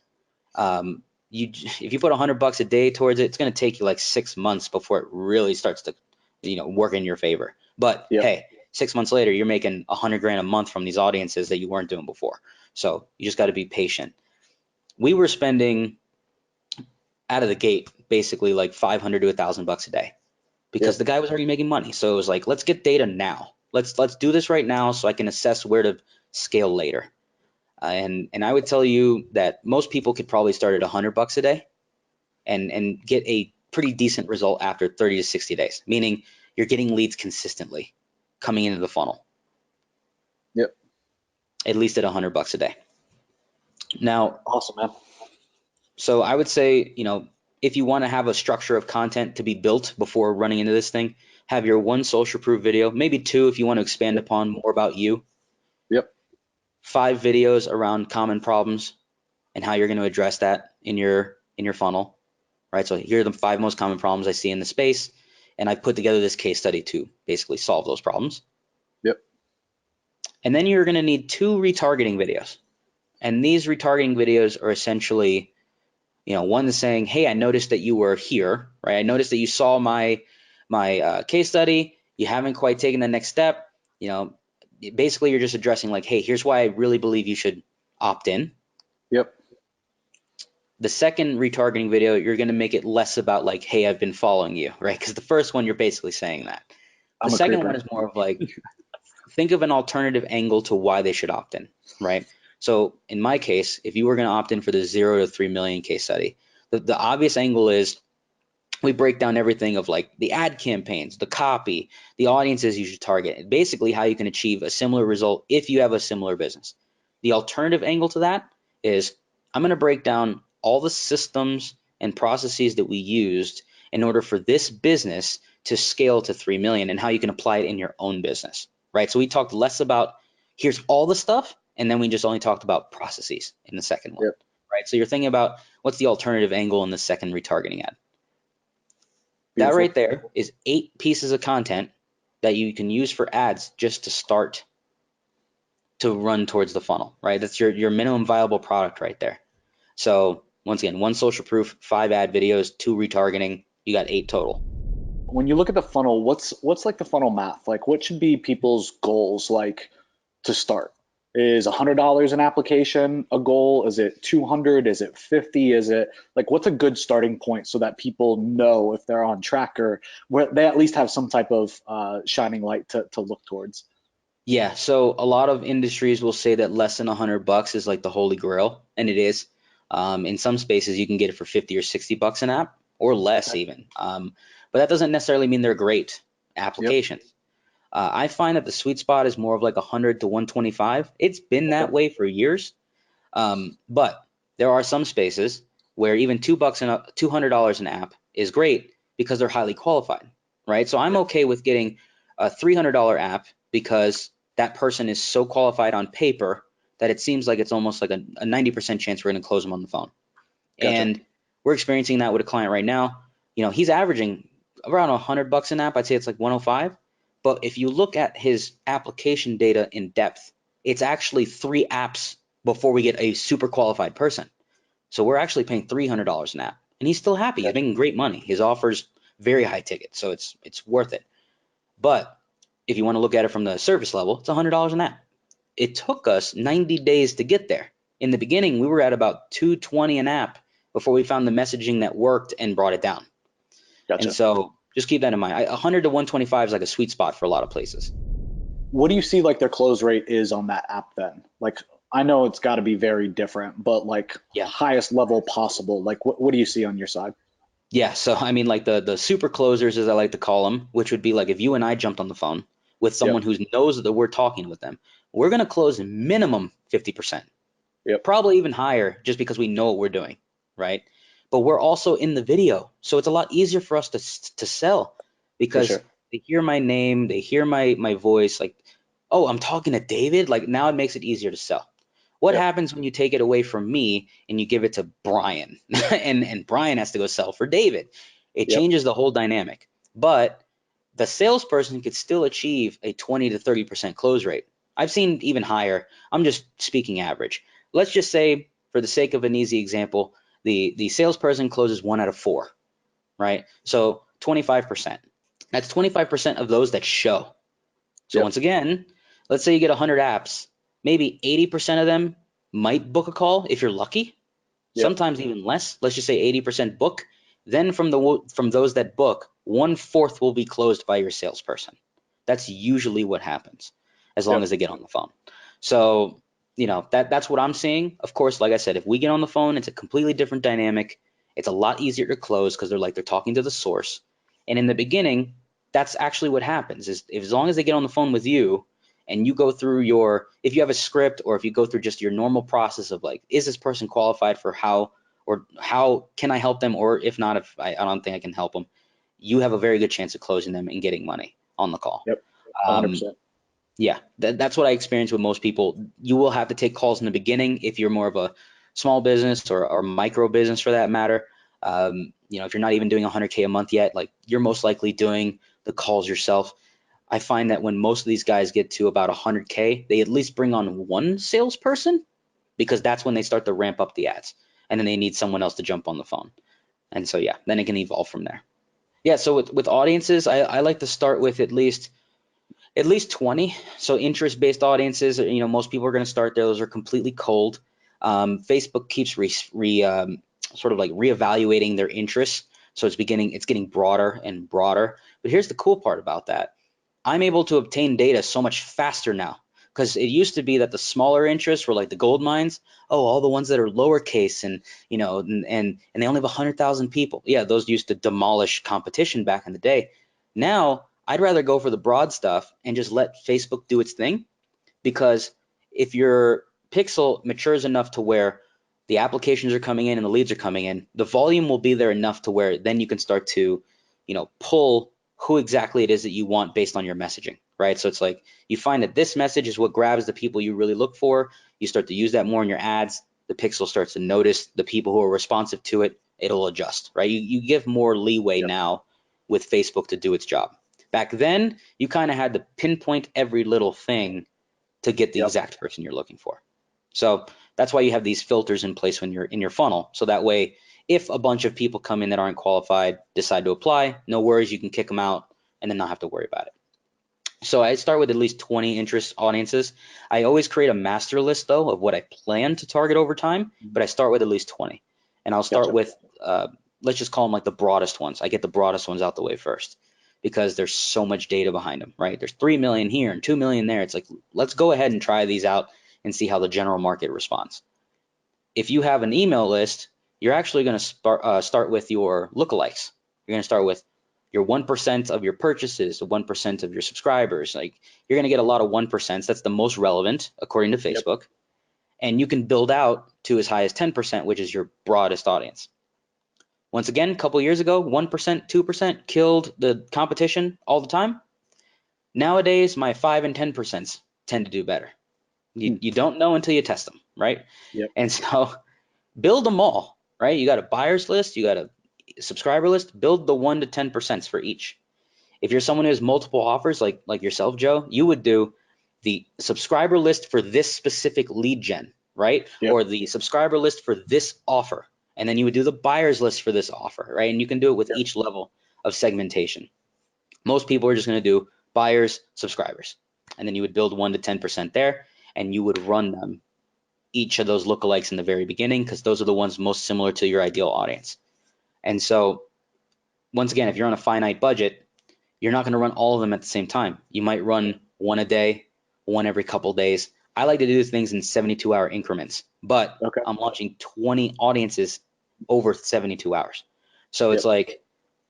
if you put $100 a day towards it, it's going to take you like 6 months before it really starts to, work in your favor. But Yep. hey, 6 months later, you're making 100 grand a month from these audiences that you weren't doing before. So you just got to be patient. We were spending out of the gate basically like 500 to $1,000 a day because Yep. the guy was already making money. So it was like, let's get data now. Let's do this right now so I can assess where to scale later. And I would tell you that most people could probably start at $100 a day and get a pretty decent result after 30 to 60 days, meaning you're getting leads consistently coming into the funnel. Yep. At least at $100 a day. Now, Awesome, man. so I would say, if you want to have a structure of content to be built before running into this thing, have your one social proof video, maybe two if you want to expand upon more about you. Yep. 5 videos around common problems and how you're going to address that in your funnel, right? So here are the 5 most common problems I see in the space, and I put together this case study to basically solve those problems. Yep. And then you're going to need 2 retargeting videos. And these retargeting videos are essentially, one is saying, hey, I noticed that you were here, right? I noticed that you saw my case study. You haven't quite taken the next step. Basically you're just addressing like, hey, here's why I really believe you should opt in. Yep. The second retargeting video, you're going to make it less about like, hey, I've been following you, right? Because the first one, you're basically saying that. The second one is more of like, think of an alternative angle to why they should opt in, right? So in my case, if you were going to opt in for the 0 to 3 million case study, the obvious angle is we break down everything of like the ad campaigns, the copy, the audiences you should target, and basically how you can achieve a similar result if you have a similar business. The alternative angle to that is I'm going to break down all the systems and processes that we used in order for this business to scale to 3 million and how you can apply it in your own business, right? So we talked less about here's all the stuff, and then we just only talked about processes in the second one, Yep. right? So you're thinking about what's the alternative angle in the second retargeting ad. Beautiful. That right there is 8 pieces of content that you can use for ads just to start to run towards the funnel, right? That's your minimum viable product right there. So once again, 1 social proof, 5 ad videos, 2 retargeting, you got 8 total. When you look at the funnel, what's like the funnel math? Like what should be people's goals like to start? Is $100 an application a goal? Is it 200? Is it 50? Is it like what's a good starting point so that people know if they're on track or where they at least have some type of shining light to look towards? Yeah, so a lot of industries will say that less than $100 is like the holy grail, and it is. In some spaces, you can get it for 50 or $60 an app, or less Okay. even. But that doesn't necessarily mean they're great Yep. applications. I find that the sweet spot is more of like 100 to 125. It's been that Okay. way for years, but there are some spaces where even $2 and $200 an app is great because they're highly qualified, right? So I'm Yep. okay with getting a $300 app because that person is so qualified on paper that it seems like it's almost like a 90% chance we're going to close them on the phone. Gotcha. And we're experiencing that with a client right now. He's averaging around $100 an app. I'd say it's like 105. But if you look at his application data in depth, it's actually 3 apps before we get a super qualified person. So we're actually paying $300 an app, and he's still happy. He's Gotcha. making great money. His offer's very high ticket, so it's worth it. But if you want to look at it from the service level, it's $100 an app. It took us 90 days to get there. In the beginning, we were at about 220 an app before we found the messaging that worked and brought it down. And Gotcha. so just keep that in mind. 100 to 125 is like a sweet spot for a lot of places. What do you see like their close rate is on that app then? Like I know it's got to be very different, but like Yeah. highest level possible, like what do you see on your side? Yeah. So, I mean, like the super closers, as I like to call them, which would be like if you and I jumped on the phone with someone Yep. who knows that we're talking with them, we're going to close minimum 50%, Yep. probably even higher just because we know what we're doing, right? But we're also in the video. So it's a lot easier for us to sell For because sure. they hear my name, they hear my voice, like, oh, I'm talking to David. Like now it makes it easier to sell. What Yep. happens when you take it away from me and you give it to Brian and Brian has to go sell for David? It Yep. changes the whole dynamic. But the salesperson could still achieve a 20 to 30% close rate. I've seen even higher. I'm just speaking average. Let's just say, for the sake of an easy example, The salesperson closes 1 out of 4, right? So 25%. That's 25% of those that show. So Yep. once again, let's say you get 100 apps, maybe 80% of them might book a call if you're lucky. Yep. Sometimes even less. Let's just say 80% book. Then from those that book, 1/4 will be closed by your salesperson. That's usually what happens, as long Yep. as they get on the phone. So, that's what I'm seeing. Of course, like I said, if we get on the phone, it's a completely different dynamic. It's a lot easier to close because they're talking to the source. And in the beginning, that's actually what happens is as long as they get on the phone with you and you go through if you have a script, or if you go through just your normal process of like, is this person qualified for how can I help them? Or if not, if I don't think I can help them, you have a very good chance of closing them and getting money on the call. Yep. 100%. Yeah, that's what I experience with most people. You will have to take calls in the beginning if you're more of a small business or micro business for that matter. If you're not even doing 100K a month yet, like you're most likely doing the calls yourself. I find that when most of these guys get to about 100K, they at least bring on one salesperson, because that's when they start to ramp up the ads, and then they need someone else to jump on the phone. And so, yeah, then it can evolve from there. Yeah, so with audiences, I like to start with at least 20. So interest-based audiences, most people are going to start there. Those are completely cold. Facebook keeps sort of like reevaluating their interests. So it's getting broader and broader. But here's the cool part about that. I'm able to obtain data so much faster now, because it used to be that the smaller interests were like the gold mines. Oh, all the ones that are lowercase and they only have 100,000 people. Yeah, those used to demolish competition back in the day. Now I'd rather go for the broad stuff and just let Facebook do its thing, because if your pixel matures enough to where the applications are coming in and the leads are coming in, the volume will be there enough to where then you can start to, pull who exactly it is that you want based on your messaging, right? So it's like you find that this message is what grabs the people you really look for. You start to use that more in your ads. The pixel starts to notice the people who are responsive to it. It'll adjust, right? You give more leeway now with Facebook to do its job. Back then, you kind of had to pinpoint every little thing to get the exact person you're looking for. So that's why you have these filters in place when you're in your funnel. So that way, if a bunch of people come in that aren't qualified, decide to apply, no worries, you can kick them out and then not have to worry about it. So I start with at least 20 interest audiences. I always create a master list though of what I plan to target over time, but I start with at least 20. And I'll start with, let's just call them like the broadest ones. I get the broadest ones out the way first, because there's so much data behind them, right? There's 3 million here and 2 million there. It's like, let's go ahead and try these out and see how the general market responds. If you have an email list, you're actually going to start with your lookalikes. You're going to start with your 1% of your purchases, the 1% of your subscribers. Like, you're going to get a lot of 1%. That's the most relevant according to Facebook. Yep. And you can build out to as high as 10%, which is your broadest audience. Once again, a couple years ago, 1%, 2% killed the competition all the time. Nowadays, my 5 and 10% tend to do better. You don't know until you test them, right? Yep. And so build them all, right? You got a buyer's list, you got a subscriber list, build the 1 to 10% for each. If you're someone who has multiple offers, like yourself, Joe, you would do the subscriber list for this specific lead gen, right? Yep. Or the subscriber list for this offer. And then you would do the buyer's list for this offer, right? And you can do it with each level of segmentation. Most people are just going to do buyers, subscribers. And then you would build 1 to 10% there, and you would run them, each of those lookalikes in the very beginning, because those are the ones most similar to your ideal audience. And so once again, if you're on a finite budget, you're not going to run all of them at the same time. You might run one a day, one every couple days. I like to do things in 72-hour increments, but I'm launching 20 audiences over 72 hours. So it's like,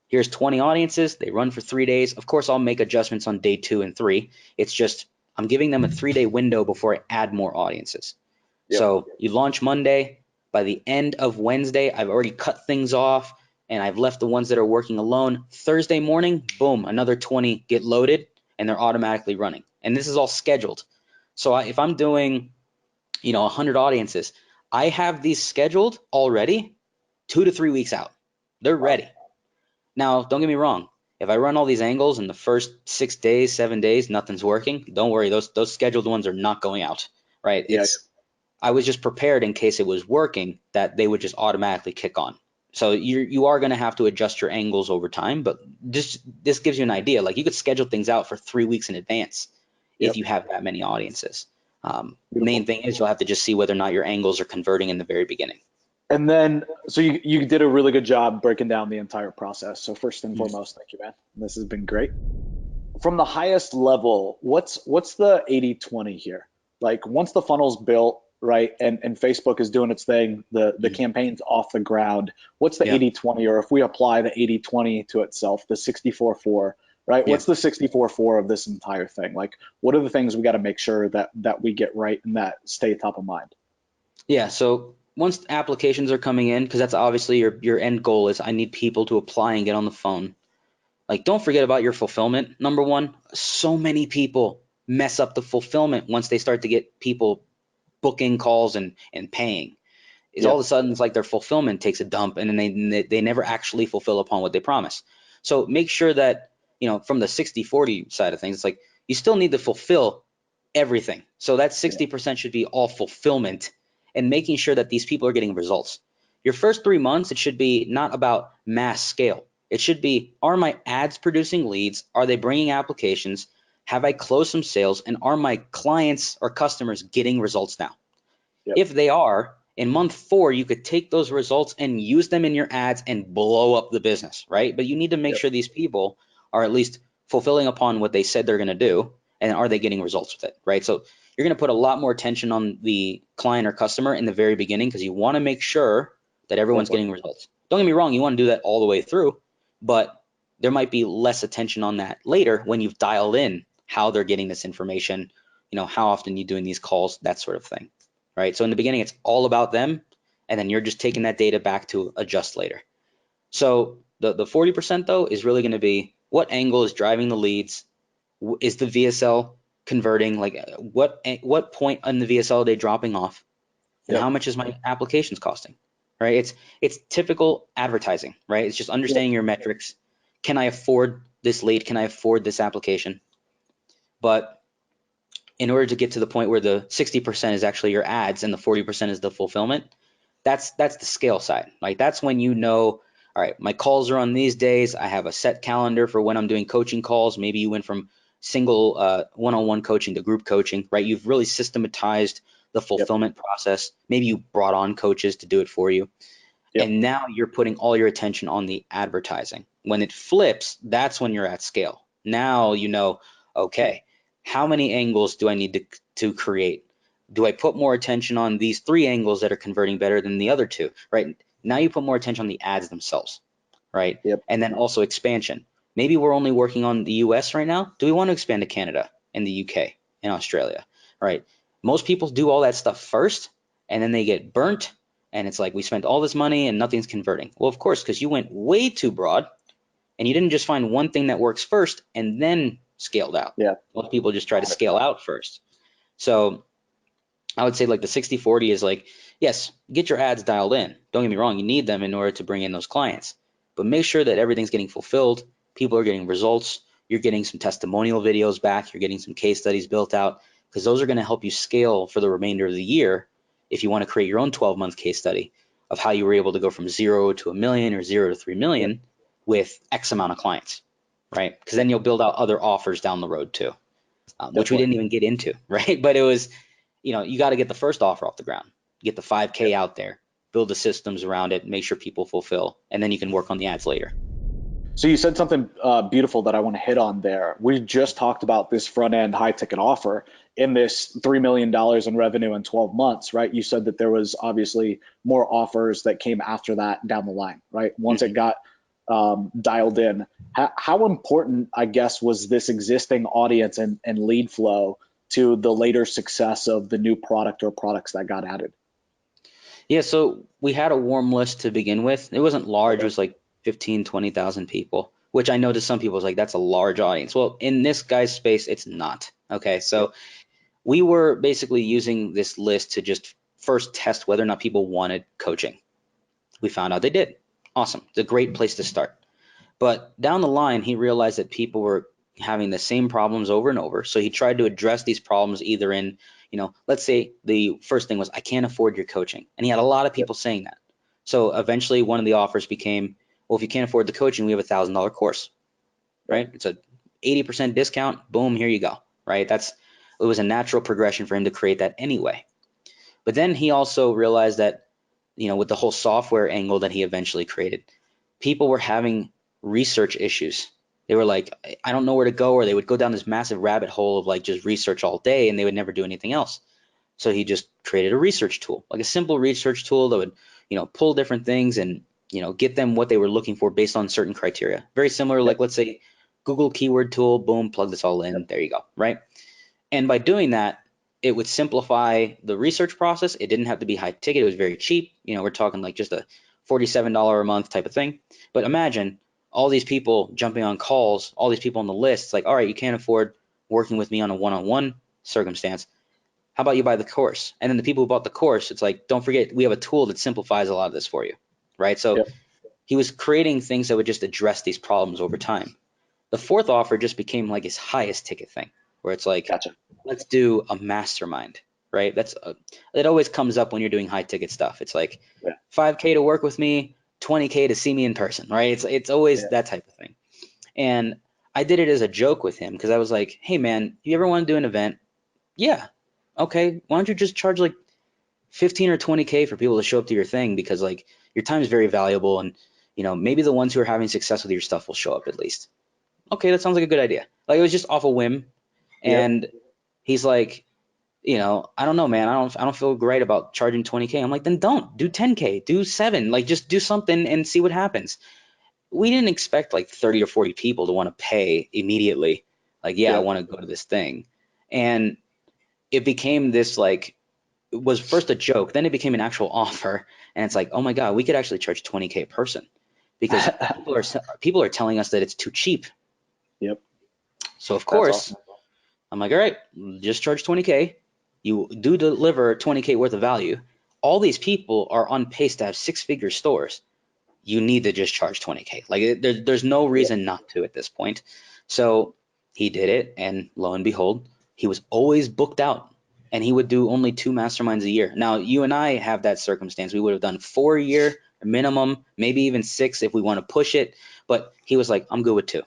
here's 20 audiences. They run for 3 days. Of course, I'll make adjustments on day 2 and 3. It's just I'm giving them a 3-day window before I add more audiences. Yep. So you launch Monday. By the end of Wednesday, I've already cut things off, and I've left the ones that are working alone. Thursday morning, boom, another 20 get loaded, and they're automatically running. And this is all scheduled. So if I'm doing, 100 audiences, I have these scheduled already 2 to 3 weeks out. They're ready. Now, don't get me wrong. If I run all these angles in the first 6 days, 7 days, nothing's working, don't worry. Those scheduled ones are not going out, right? I was just prepared in case it was working that they would just automatically kick on. So you are going to have to adjust your angles over time, but this gives you an idea. Like you could schedule things out for 3 weeks in advance if Yep. you have that many audiences. Main Beautiful. thing is you'll have to just see whether or not your angles are converting in the very beginning. And then, so you did a really good job breaking down the entire process. So first and Mhm. foremost, thank you, man. This has been great. From the highest level, what's the 80/20 here? Like once the funnel's built, right, and Facebook is doing its thing, the Mhm. campaign's off the ground, what's the Yeah. 80/20? Or if we apply the 80/20 to itself, the 64/4, right? Yeah. What's the 64/4 of this entire thing? Like what are the things we got to make sure that we get right and that stay top of mind? Yeah. So once applications are coming in, because that's obviously your end goal is I need people to apply and get on the phone. Like, don't forget about your fulfillment. Number one, so many people mess up the fulfillment once they start to get people booking calls and paying. Is all of Yep. a sudden it's like their fulfillment takes a dump and then they never actually fulfill upon what they promise. So make sure that, from the 60/40 side of things, it's like you still need to fulfill everything. So that Yeah. 60% should be all fulfillment and making sure that these people are getting results. Your first 3 months, it should be not about mass scale. It should be, are my ads producing leads? Are they bringing applications? Have I closed some sales? And are my clients or customers getting results now? Yep. If they are, in month 4, you could take those results and use them in your ads and blow up the business, right? But you need to make Yep. sure these people are at least fulfilling upon what they said they're going to do, and are they getting results with it, right? So you're going to put a lot more attention on the client or customer in the very beginning because you want to make sure that everyone's Definitely. getting results. Don't get me wrong, you want to do that all the way through, but there might be less attention on that later when you've dialed in how they're getting this information, how often you're doing these calls, that sort of thing, right? So in the beginning, it's all about them, and then you're just taking that data back to adjust later. So the 40% though is really going to be what angle is driving the leads, is the VSL converting, like what point on the VSL are they dropping off, and Yep. how much is my applications costing, right? It's typical advertising, right? It's just Yep. understanding your metrics. Can I afford this lead? Can I afford this application? But in order to get to the point where the 60% is actually your ads and the 40% is the fulfillment, that's the scale side. Like that's when all right, my calls are on these days. I have a set calendar for when I'm doing coaching calls. Maybe you went from single one-on-one coaching to group coaching, right? You've really systematized the Yep. fulfillment process. Maybe you brought on coaches to do it for you. Yep. And now you're putting all your attention on the advertising. When it flips, that's when you're at scale. Now okay, how many angles do I need to create? Do I put more attention on these 3 angles that are converting better than the other 2, right? Now you put more attention on the ads themselves, right? Yep. And then also expansion. Maybe we're only working on the US right now. Do we want to expand to Canada and the UK and Australia, right? Most people do all that stuff first and then they get burnt and it's like we spent all this money and nothing's converting. Well, of course, because you went way too broad and you didn't just find one thing that works first and then scaled out. Yeah. Most people just try to scale 100%. out first. So I would say like the 60/40 is like, yes, get your ads dialed in. Don't get me wrong, you need them in order to bring in those clients. But make sure that everything's getting fulfilled, people are getting results, you're getting some testimonial videos back, you're getting some case studies built out, because those are going to help you scale for the remainder of the year if you want to create your own 12-month case study of how you were able to go from 0 to a million or 0 to 3 Yep. million with X amount of clients, right? Because then you'll build out other offers down the road too, which we Definitely. didn't even get into, right? But it was, you got to get the first offer off the ground, get the 5K Yep. out there, build the systems around it, make sure people fulfill, and then you can work on the ads later. So you said something beautiful that I want to hit on there. We just talked about this front end high ticket offer in this $3 million in revenue in 12 months, right? You said that there was obviously more offers that came after that down the line, right? Once it Mhm. got dialed in. How important, I guess, was this existing audience and lead flow to the later success of the new product or products that got added? Yeah, so we had a warm list to begin with. It wasn't large, it Okay. was like 15, 20,000 people, which I know to some people is like, that's a large audience. Well, in this guy's space, it's not. Okay, Yep. so we were basically using this list to just first test whether or not people wanted coaching. We found out they did. Awesome. It's a great place to start. But down the line, he realized that people were having the same problems over and over. So he tried to address these problems either in, let's say the first thing was, I can't afford your coaching. And he had a lot of people saying that. So eventually one of the offers became, well, if you can't afford the coaching, we have $1,000 course, right? It's a 80% discount. Boom, here you go, right? It was a natural progression for him to create that anyway. But then he also realized that, with the whole software angle that he eventually created, people were having research issues. They were like, I don't know where to go, or they would go down this massive rabbit hole of like just research all day and they would never do anything else. So he just created a research tool, like a simple research tool that would, pull different things and, get them what they were looking for based on certain criteria. Very similar, like let's say Google keyword tool, boom, plug this all in, there you go, right? And by doing that, it would simplify the research process. It didn't have to be high ticket. It was very cheap. We're talking like just a $47 a month type of thing. But imagine all these people jumping on calls, all these people on the list. It's like, all right, you can't afford working with me on a one-on-one circumstance. How about you buy the course? And then the people who bought the course, it's like, don't forget, we have a tool that simplifies a lot of this for you, right? So he was creating things that would just address these problems over time. The fourth offer just became like his highest ticket thing, where it's like, let's do a mastermind, right? It always comes up when you're doing high ticket stuff. It's like $5K to work with me, $20K to see me in person, right? It's always that type of thing. And I did it as a joke with him because I was like, hey man, you ever want to do an event? Yeah. Okay. Why don't you just charge like 15 or 20K for people to show up to your thing, because like your time is very valuable, and maybe the ones who are having success with your stuff will show up at least. Okay, that sounds like a good idea. Like, it was just off a whim. And he's like, I don't know, man. I don't feel great about charging 20K. I'm like, then don't do 10K, do 7, like just do something and see what happens. We didn't expect like 30 or 40 people to want to pay immediately. Like, I want to go to this thing. And it became this, like, it was first a joke, then it became an actual offer. And it's like, oh my God, we could actually charge 20K a person, because people are telling us that it's too cheap. So of course, I'm like, all right, just charge 20K. You do deliver 20K worth of value. All these people are on pace to have 6-figure stores. You need to just charge 20K. Like, there's no reason not to at this point. So he did it, and lo and behold, he was always booked out, and he would do only 2 masterminds a year. Now, you and I have that circumstance. We would have done 4 a year minimum, maybe even 6 if we want to push it. But he was like, I'm good with 2.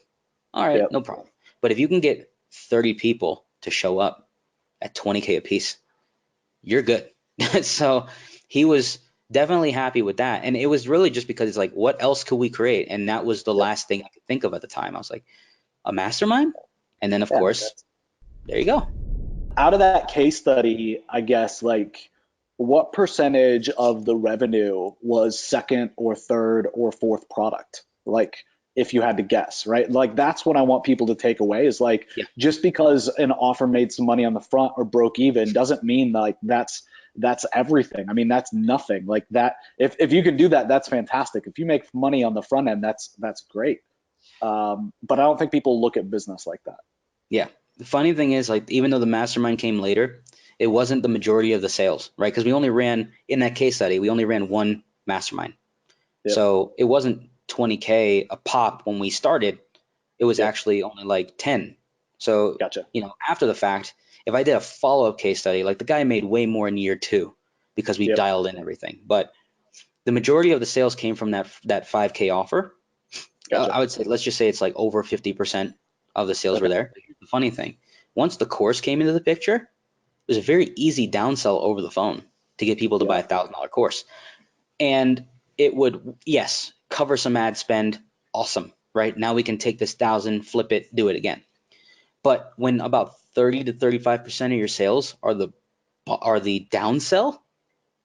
All right, no problem. But if you can get 30 people to show up at 20K a piece, you're good. So he was definitely happy with that. And it was really just because it's like, what else could we create? And that was the last thing I could think of at the time. I was like, a mastermind? And then, of course, there you go. Out of that case study, I guess, like, what percentage of the revenue was second or third or fourth product? Like, if you had to guess, right? Like, that's what I want people to take away is like, just because an offer made some money on the front or broke even doesn't mean like that's everything. I mean, that's nothing. Like, that, if you can do that, that's fantastic. If you make money on the front end, that's great. But I don't think people look at business like that. Yeah. The funny thing is, like, even though the mastermind came later, it wasn't the majority of the sales, right? Because we only ran, in that case study, we only ran 1 mastermind. So it wasn't 20K a pop when we started. It was actually only like 10. So, after the fact, if I did a follow-up case study, like, the guy made way more in year 2 because we dialed in everything. But the majority of the sales came from that 5K offer. I would say, let's just say it's like over 50% of the sales were there. The funny thing, once the course came into the picture, it was a very easy downsell over the phone to get people to buy a $1,000 course. And it would, cover some ad spend. Awesome, right? Now we can take this 1,000, flip it, do it again. But when about 30 to 35% of your sales are the downsell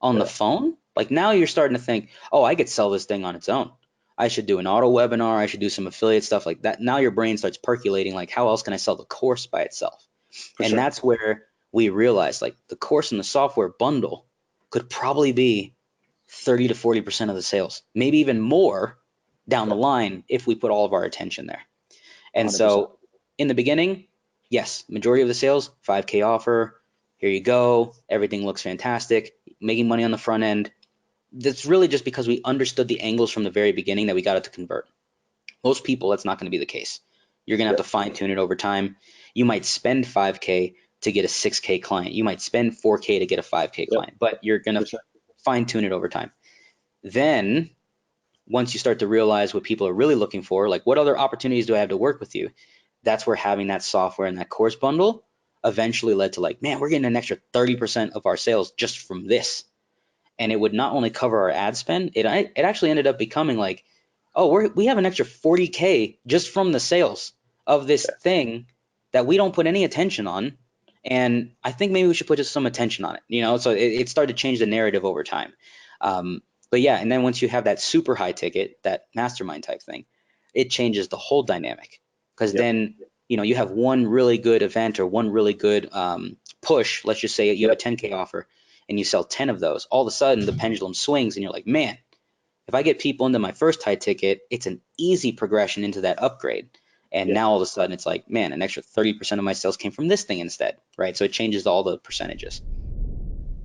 on the phone, like, now you're starting to think, oh, I could sell this thing on its own. I should do an auto webinar. I should do some affiliate stuff like that. Now your brain starts percolating, like, how else can I sell the course by itself? That's where we realized, like, the course and the software bundle could probably be 30 to 40% of the sales, maybe even more down the line if we put all of our attention there. And 100%. So in the beginning, yes, majority of the sales, 5K offer, here you go. Everything looks fantastic, making money on the front end. That's really just because we understood the angles from the very beginning that we got it to convert. Most people, that's not going to be the case. You're going to have to fine tune it over time. You might spend 5K, to get a 6K client. You might spend 4K to get a 5K client, but you're going to fine tune it over time. Then once you start to realize what people are really looking for, like what other opportunities do I have to work with you? That's where having that software and that course bundle eventually led to like, man, we're getting an extra 30% of our sales just from this. And it would not only cover our ad spend, it actually ended up becoming like, oh, we have an extra 40K just from the sales of this thing that we don't put any attention on. And I think maybe we should put just some attention on it, you know? So it started to change the narrative over time. But yeah, and then once you have that super high ticket, that mastermind type thing, it changes the whole dynamic. Because then, you know, you have one really good event or one really good push. Let's just say you have a 10K offer and you sell 10 of those. All of a sudden, the pendulum swings and you're like, man, if I get people into my first high ticket, it's an easy progression into that upgrade. And now all of a sudden it's like, man, an extra 30% of my sales came from this thing instead, right? So it changes all the percentages.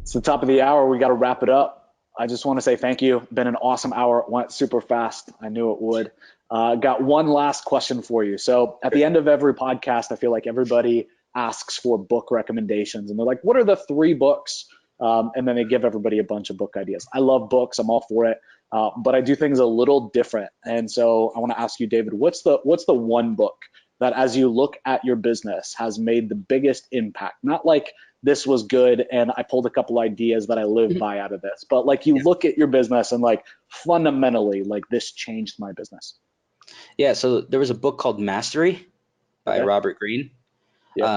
It's the top of the hour. We got to wrap it up. I just want to say thank you. Been an awesome hour. It went super fast. I knew it would. Got one last question for you. So at the end of every podcast, I feel like everybody asks for book recommendations. And they're like, what are the 3 books? And then they give everybody a bunch of book ideas. I love books. I'm all for it. But I do things a little different. And so I want to ask you, David, what's the one book that as you look at your business has made the biggest impact? Not like this was good and I pulled a couple ideas that I live by out of this, but like you look at your business and like fundamentally, like this changed my business. Yeah, so there was a book called Mastery by Robert Greene. There's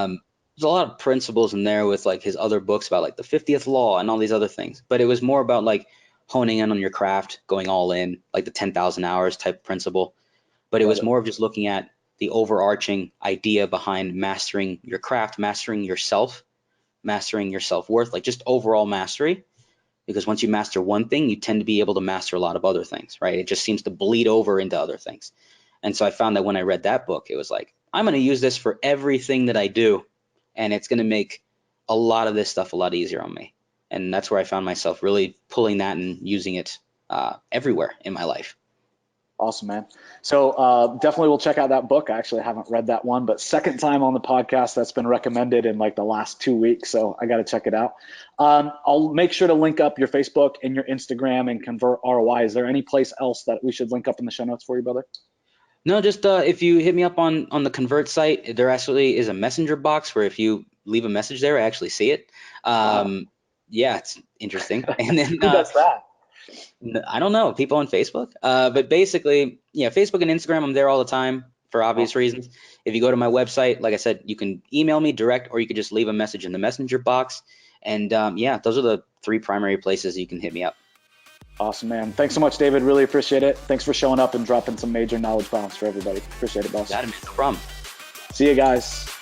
a lot of principles in there with like his other books about like the 50th law and all these other things, but it was more about like honing in on your craft, going all in, like the 10,000 hours type principle. But it was more of just looking at the overarching idea behind mastering your craft, mastering yourself, mastering your self-worth, like just overall mastery. Because once you master one thing, you tend to be able to master a lot of other things, right? It just seems to bleed over into other things. And so I found that when I read that book, it was like, I'm going to use this for everything that I do, and it's going to make a lot of this stuff a lot easier on me. And that's where I found myself really pulling that and using it everywhere in my life. Awesome, man. So definitely we'll check out that book. I actually haven't read that one, but second time on the podcast that's been recommended in like the last 2 weeks. So I got to check it out. I'll make sure to link up your Facebook and your Instagram and Convert ROI. Is there any place else that we should link up in the show notes for you, brother? No, just if you hit me up on the Convert site, there actually is a messenger box where if you leave a message there, I actually see it. Yeah, it's interesting. And then who does that? I don't know, people on Facebook. But basically, yeah, Facebook and Instagram, I'm there all the time for obvious reasons. If you go to my website, like I said, you can email me direct, or you could just leave a message in the messenger box. And yeah, those are the 3 primary places you can hit me up. Awesome, man. Thanks so much, David. Really appreciate it. Thanks for showing up and dropping some major knowledge bombs for everybody. Appreciate it, boss. Got it, man. No problem. See you guys.